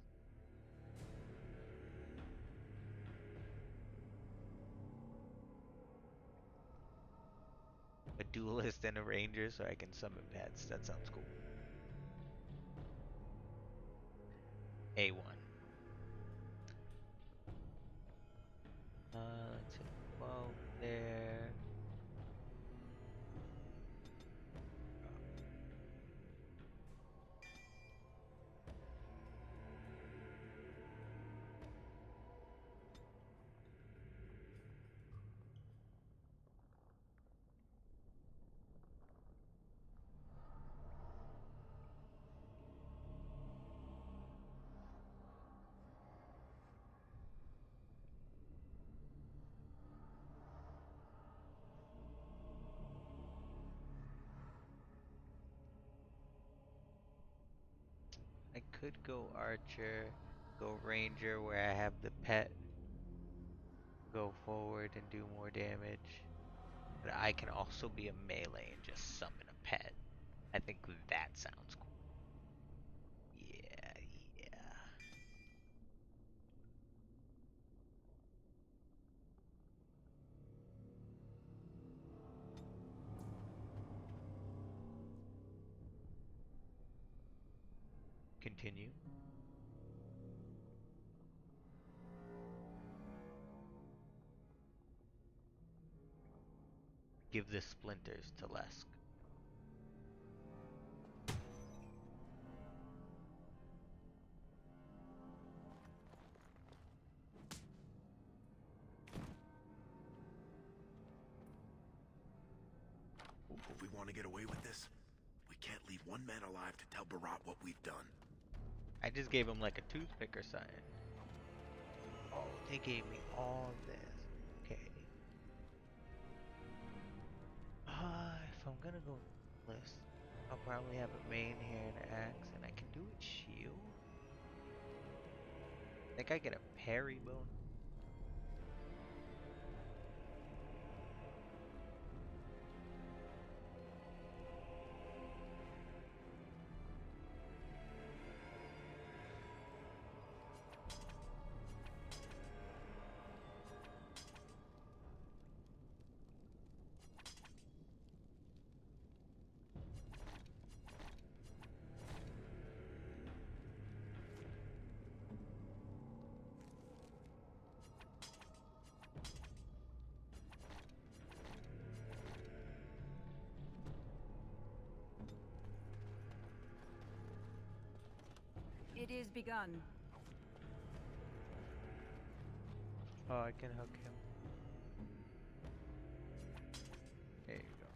duelist and a ranger so I can summon pets. That sounds cool. A1. Let's hit 12 there. I could go archer, go ranger where I have the pet, go forward and do more damage. But I can also be a melee and just summon a pet. I think that sounds cool. Yeah, yeah. Continue. Give the splinters to Lesk. If we want to get away with this, we can't leave one man alive to tell Barat what we've done. I just gave him like a toothpick or something. Oh, they gave me all this. Okay. If I'm gonna go list, I'll probably have a main here and an axe, and I can do it shield. I think I get a parry bonus. It is begun. Oh, I can hook him. There you go.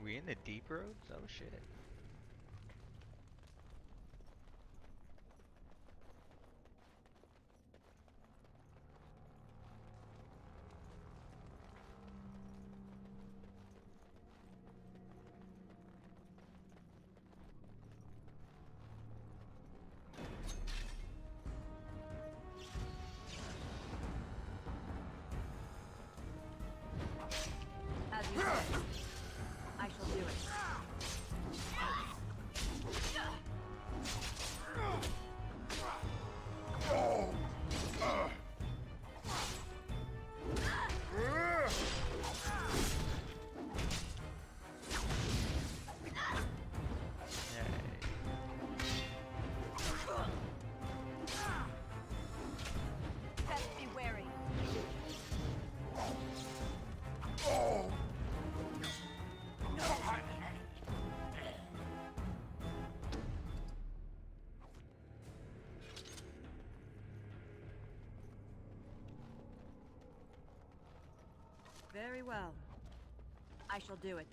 We in the deep roads? Oh shit. As you said, I shall do it. Best be wary. Very well. I shall do it.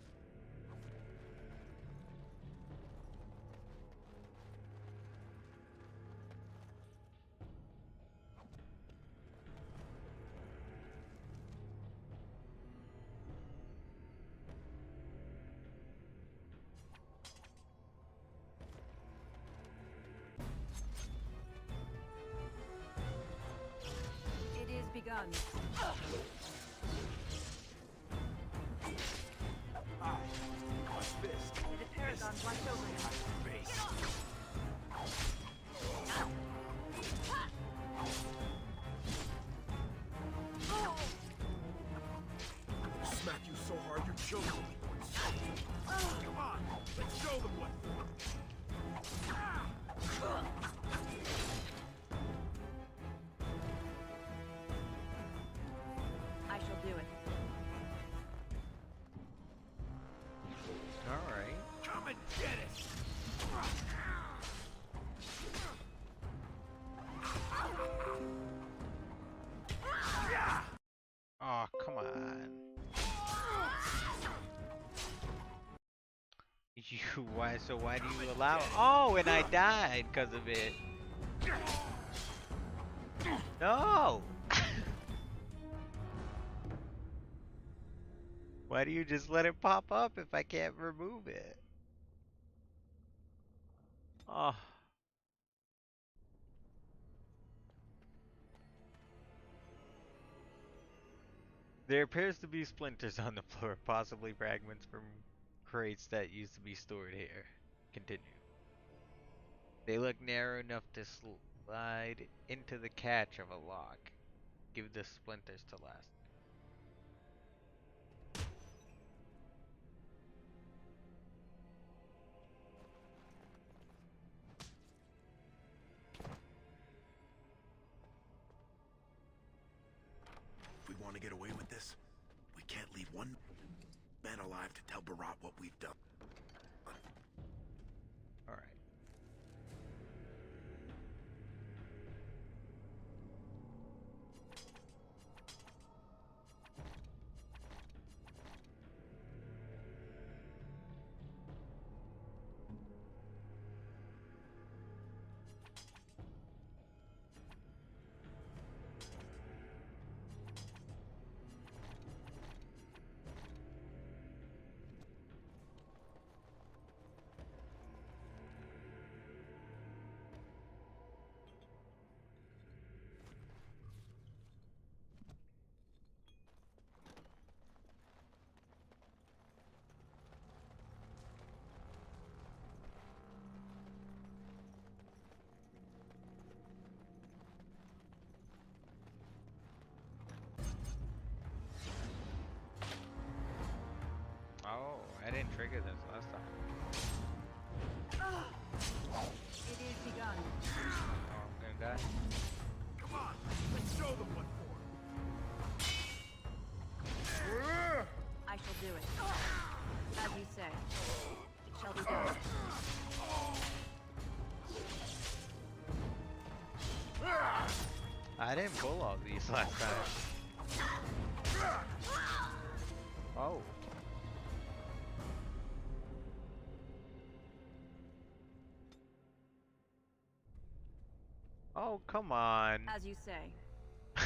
It is begun. The Paragon watch over him. You why? So why do you allow? Oh, and I died because of it. No. Why do you just let it pop up if I can't remove it? Oh. There appears to be splinters on the floor, possibly fragments from crates that used to be stored here. Continue. They look narrow enough to slide into the catch of a lock. Give the splinters to last. If we want to get away with this, we can't leave one man alive to tell Barat what we've done. Alright. Oh, I didn't trigger this last time. It is begun. Oh, I'm gonna die. Come on, let's show them what for. I shall do it. As you say. It shall be done. I didn't pull all these last time. Oh. Oh, come on. As you say.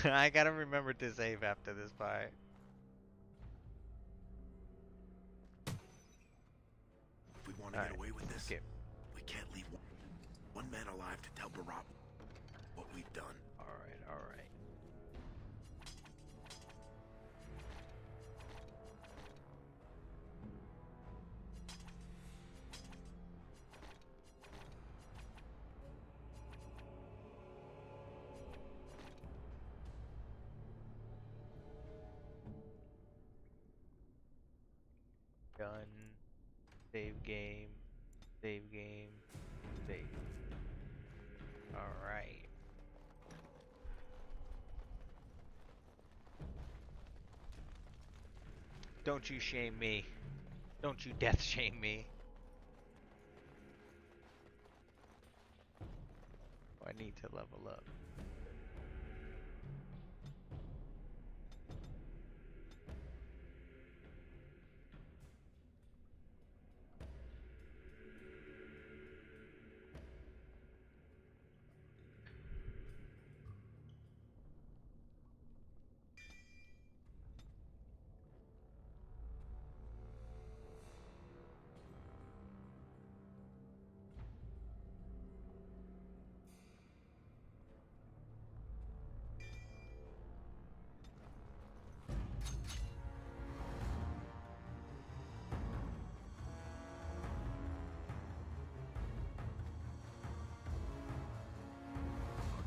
I gotta remember to save after this part. If we want to get away with this, we can't leave one man alive to tell Barat what we've done. Alright, alright. Done. Save game. Save game. Save. Alright. Don't you shame me. Don't you death shame me. Oh, I need to level up.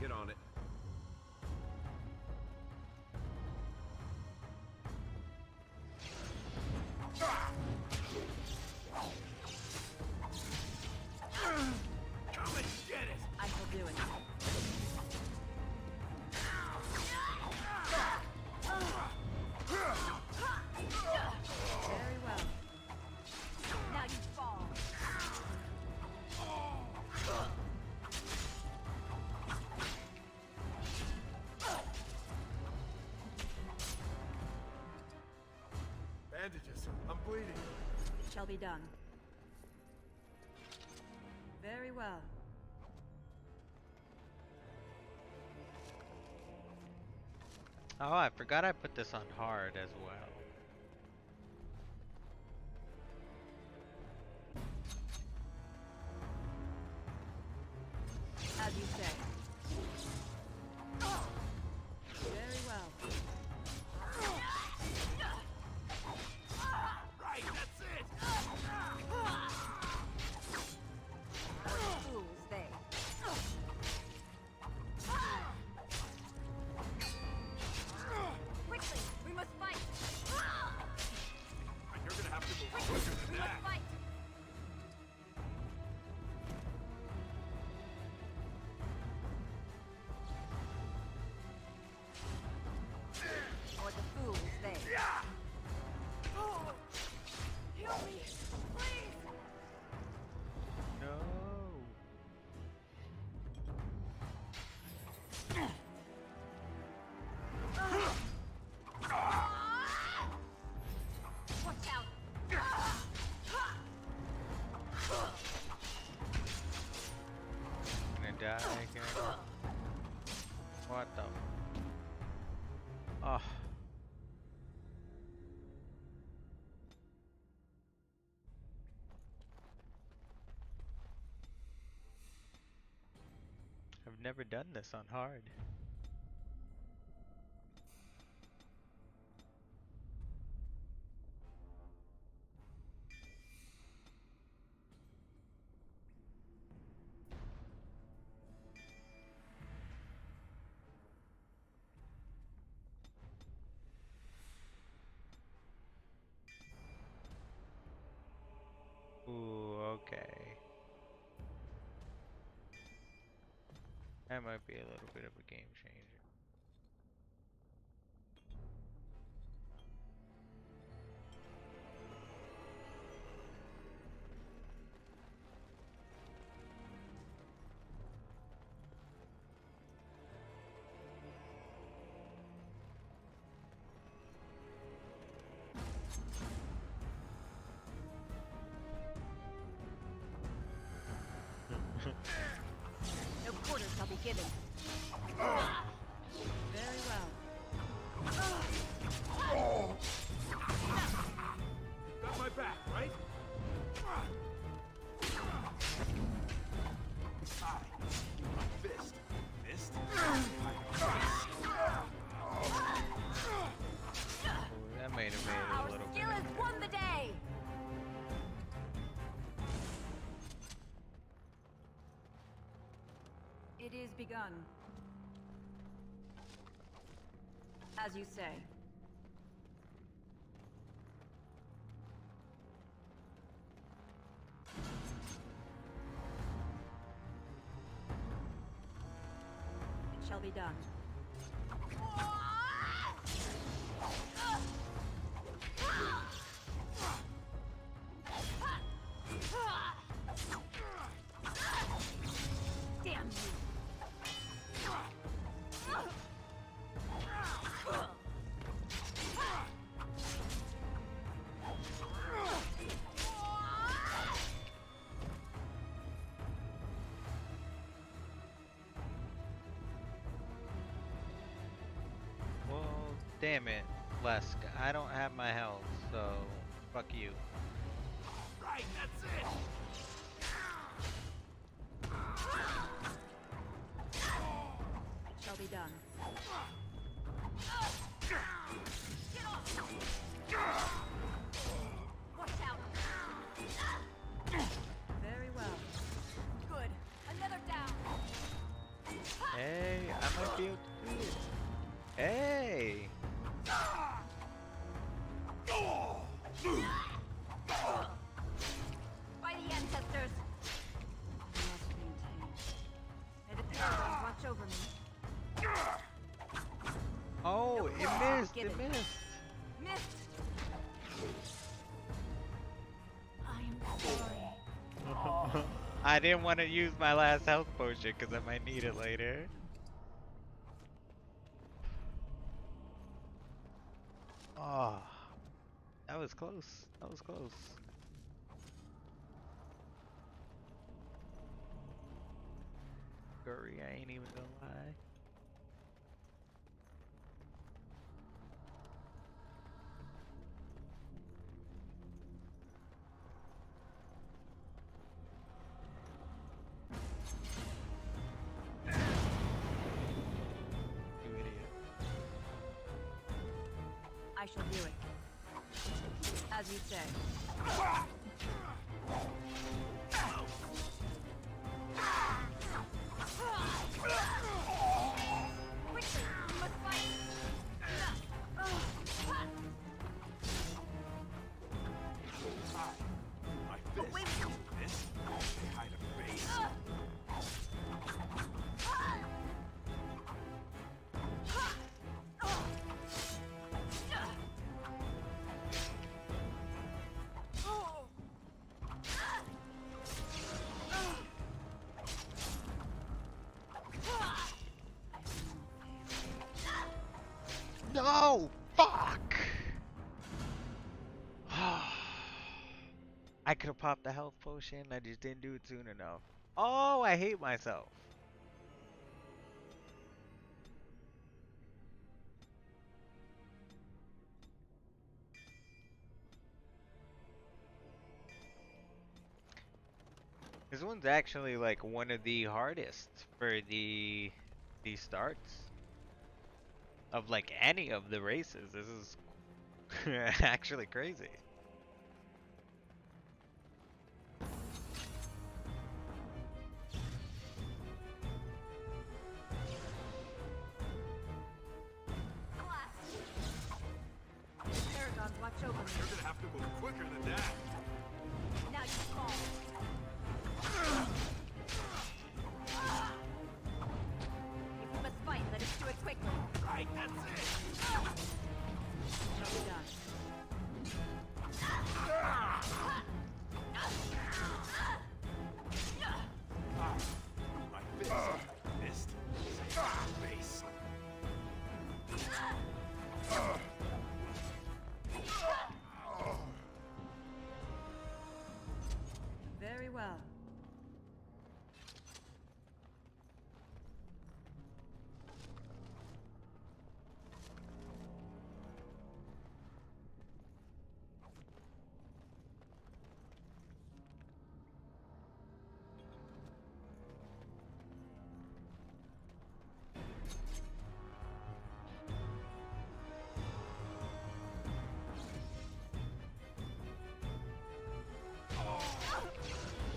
Get on it. Come and get it. I shall do it. Very well. Now you fall. Bandages. I'm bleeding. It shall be done. Very well. Oh, I forgot I put this on hard as well. As you say. Very well. Right, that's it! Fools they. Quickly, we must fight. You're gonna have to move Quickly, quicker we than must that. fight. Or the fools they. Oh, heal me, please. No. Watch out. Gonna die again. What the? Oh. I've never done this on hard. Ooh, okay. That might be a little bit of a game changer. No quarter shall be given. Very well. Got my back, right? Hi. Fist. Fist? Ooh, that might have made it a Our little skill bit. has won the day. It is begun. As you say. It shall be done. Damn you! Well, damn it, Lesk. I don't have my health, so fuck you. Right, that's it! It shall be done. Watch out! Very well. Good. Another down. Hey, I might be able to do it. Hey! By the ancestors. I must maintain. May the Paragon watch over me. Oh, it missed! Get It it. missed! Missed. I am sorry. I didn't want to use my last health potion because I might need it later. Oh, that was close. That was close. Curry, I ain't even gonna lie. You idiot. I shall do it. As you say. Quickly, we must fight! My fist. This? They hide a face. No! Fuck! I could have popped the health potion, I just didn't do it soon enough. Oh, I hate myself. This one's actually like one of the hardest for the starts of like any of the races. This is actually crazy. Paragons, watch over me. You're gonna have to move quicker than that. Now you fall. If we must fight, let us do it quickly. Right, that's it. Shall be done. My fist. Missed. Face. Very well.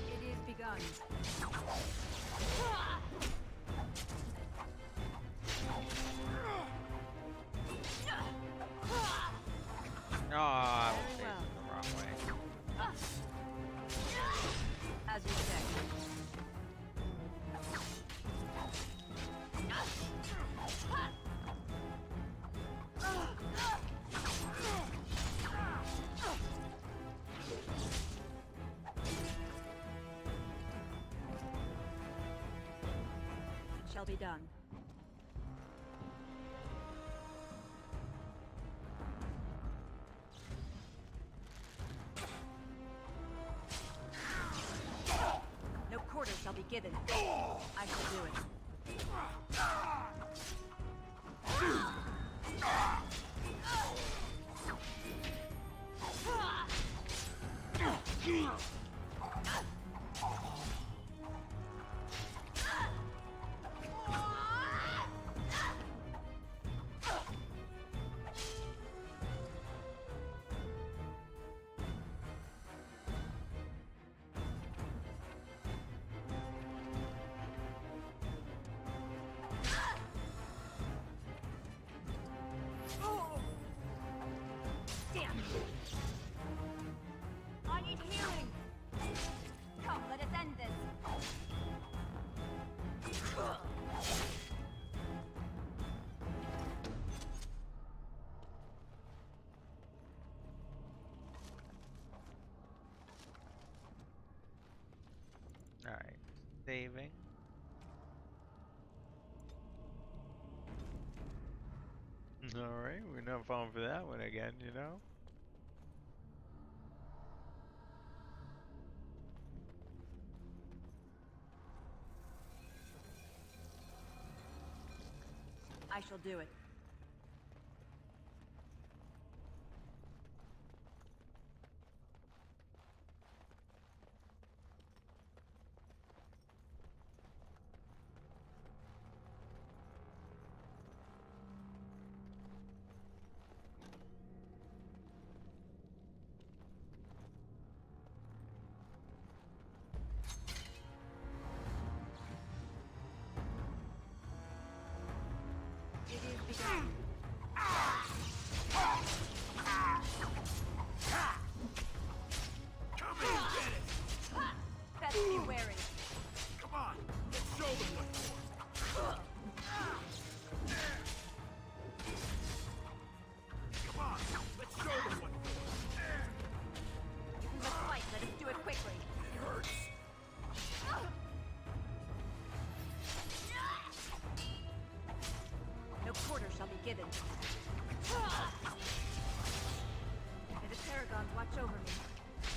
It is begun. No, I was Very facing well. the wrong way. As you say. It shall be done. No quarter shall be given. I shall do it. Damn! I need healing! Come, let us end this! Alright, saving. Alright, we're not falling for that one again, you know? shall do it. Given. May the Paragons watch over me.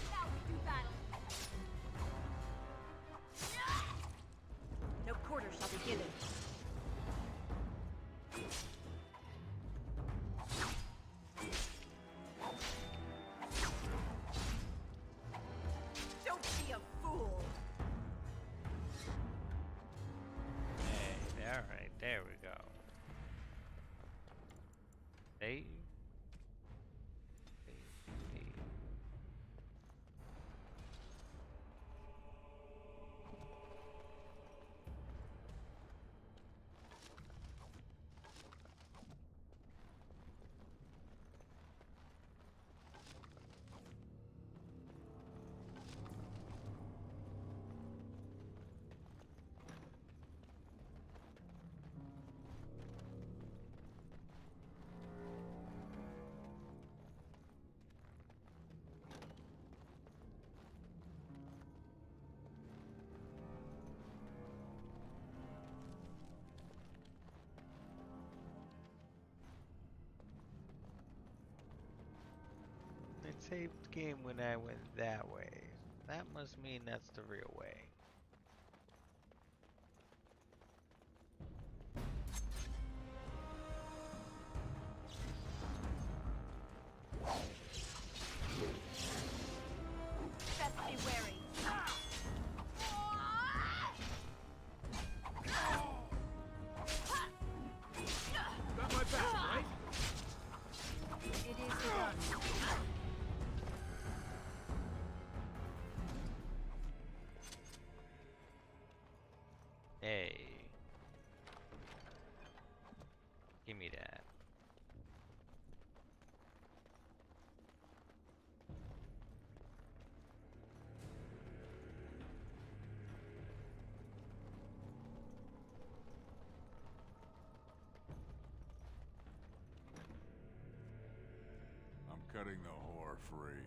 Now we do battle. No quarter shall be given. Don't be a fool. Hey, alright, there we go. Hey. It saved the game when I went that way. That must mean that's the real way. Best be wary. Got my back, right? It is begun. Hey. Give me that. I'm cutting the whore free.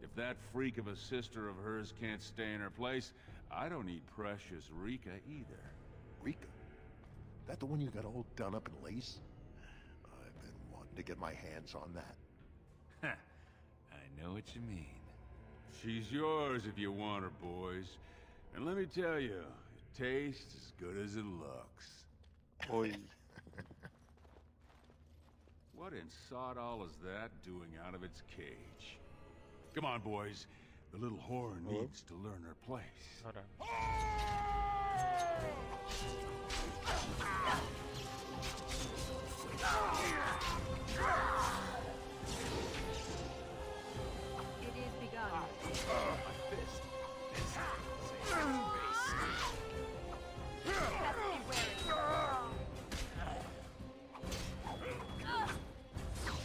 If that freak of a sister of hers can't stay in her place, I don't need precious Rika either. Rika? That the one you got all done up in lace? I've been wanting to get my hands on that. I know what you mean. She's yours if you want her, boys. And let me tell you, it tastes as good as it looks. Oi. What in sod all is that doing out of its cage? Come on, boys. The little whore needs to learn her place. Hold on. It is begun. My fist. Best be wary.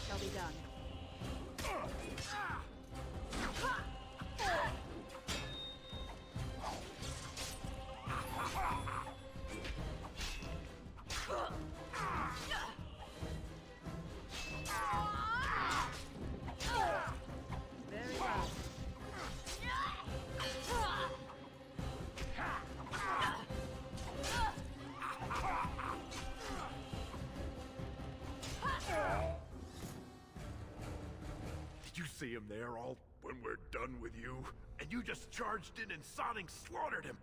Shall be done. Very well. Did you see him there all when we're done with you? And you just charged in and sodding slaughtered him.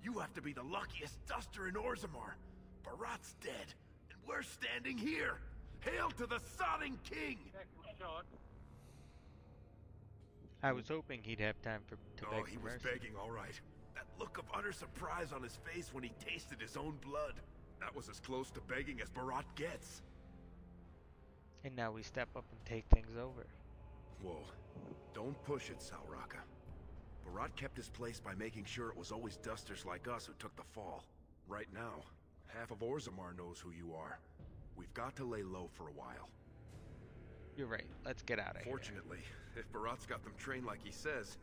You have to be the luckiest duster in Orzammar. Barat's dead, and We're standing here! Hail to the Sodding King! I was hoping he'd have time to beg he for was mercy. begging, all right. That look of utter surprise on his face when he tasted his own blood. That was as close to begging as Barat gets. And now we step up and take things over. Whoa. Don't push it, Salraka. Barat kept his place by making sure it was always dusters like us who took the fall. Right now, half of Orzammar knows who you are. We've got to lay low for a while. You're right. Let's get out of here. Fortunately, if Barat's got them trained like he says,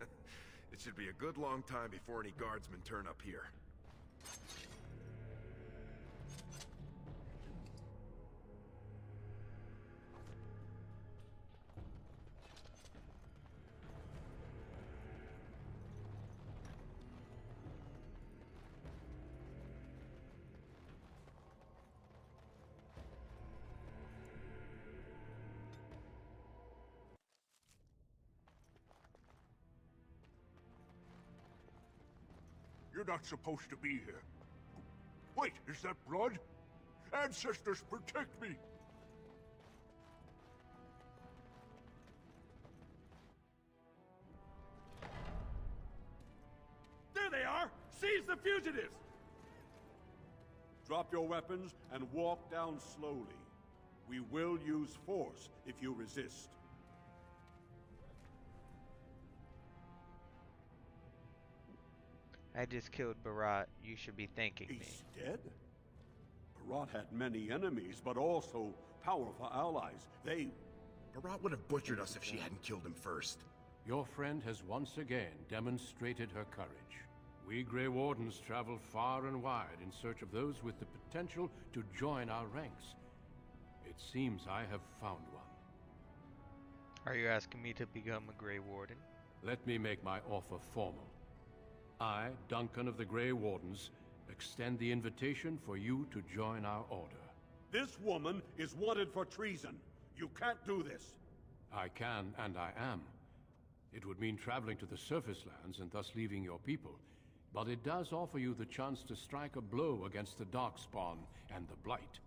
it should be a good long time before any guardsmen turn up here. You're not supposed to be here. Wait, is that blood? Ancestors, protect me! There they are! Seize the fugitives! Drop your weapons and walk down slowly. We will use force if you resist. I just killed Barat. You should be thanking me. He's dead? Barat had many enemies, but also powerful allies. Barat would have butchered us if she hadn't killed him first. Your friend has once again demonstrated her courage. We Grey Wardens travel far and wide in search of those with the potential to join our ranks. It seems I have found one. Are you asking me to become a Grey Warden? Let me make my offer formal. I, Duncan of the Grey Wardens, extend the invitation for you to join our order. This woman is wanted for treason. You can't do this. I can, and I am. It would mean traveling to the surface lands and thus leaving your people, but it does offer you the chance to strike a blow against the Darkspawn and the Blight.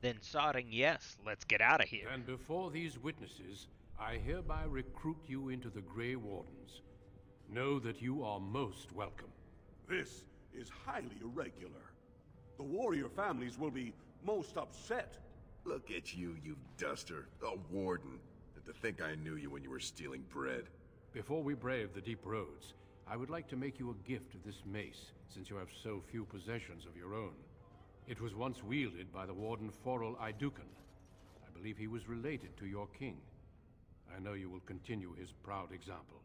Then sodding yes, let's get out of here. And before these witnesses, I hereby recruit you into the Grey Wardens. Know that you are most welcome. This is highly irregular. The warrior families will be most upset. Look at you, you duster. A warden. And to think I knew you when you were stealing bread. Before we brave the deep roads, I would like to make you a gift of this mace, since you have so few possessions of your own. It was once wielded by the warden Forel Idukan. I believe he was related to your king. I know you will continue his proud example.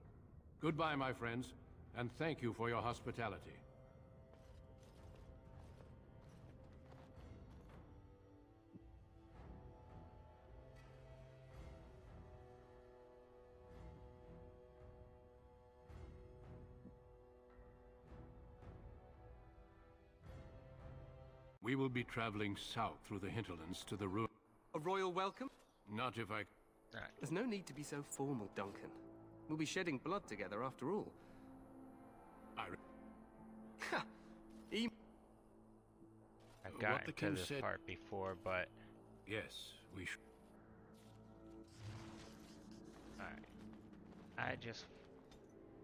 Goodbye, my friends, and thank you for your hospitality. We will be traveling south through the hinterlands to the ruin. A royal welcome? Not if I... There's no need to be so formal, Duncan. We'll be shedding blood together after all. Ha! I've gotten to this part before, but... Yes, we should. Alright. I just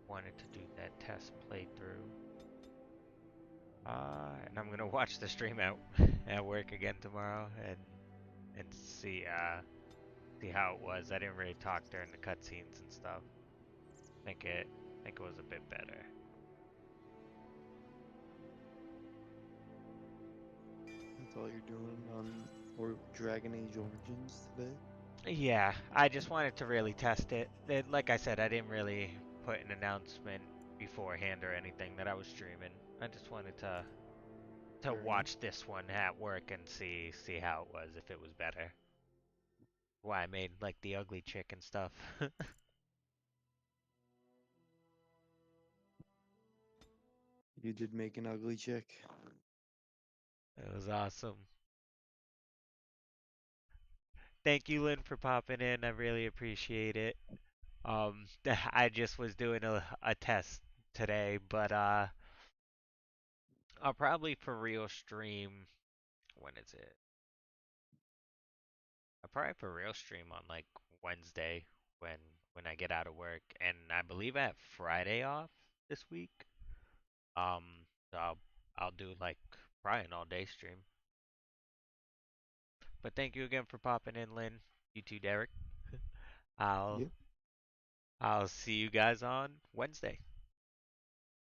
wanted to do that test playthrough. And I'm gonna watch the stream at work again tomorrow and see how it was. I didn't really talk during the cutscenes and stuff. I think it was a bit better. That's all you're doing on Dragon Age Origins today? Yeah, I just wanted to really test it. Like I said, I didn't really put an announcement beforehand or anything that I was streaming. I just wanted to watch this one at work and see how it was, if it was better. Why I made like the ugly chick and stuff. You did make an ugly chick. It was awesome. Thank you, Lynn, for popping in. I really appreciate it. I just was doing a test today, but I'll probably for real stream. When is it? probably for real stream on like Wednesday when I get out of work, and I believe I have Friday off this week. So I'll do like probably an all day stream. But thank you again for popping in, Lynn. You too, Derek. I'll Yeah. I'll see you guys on Wednesday.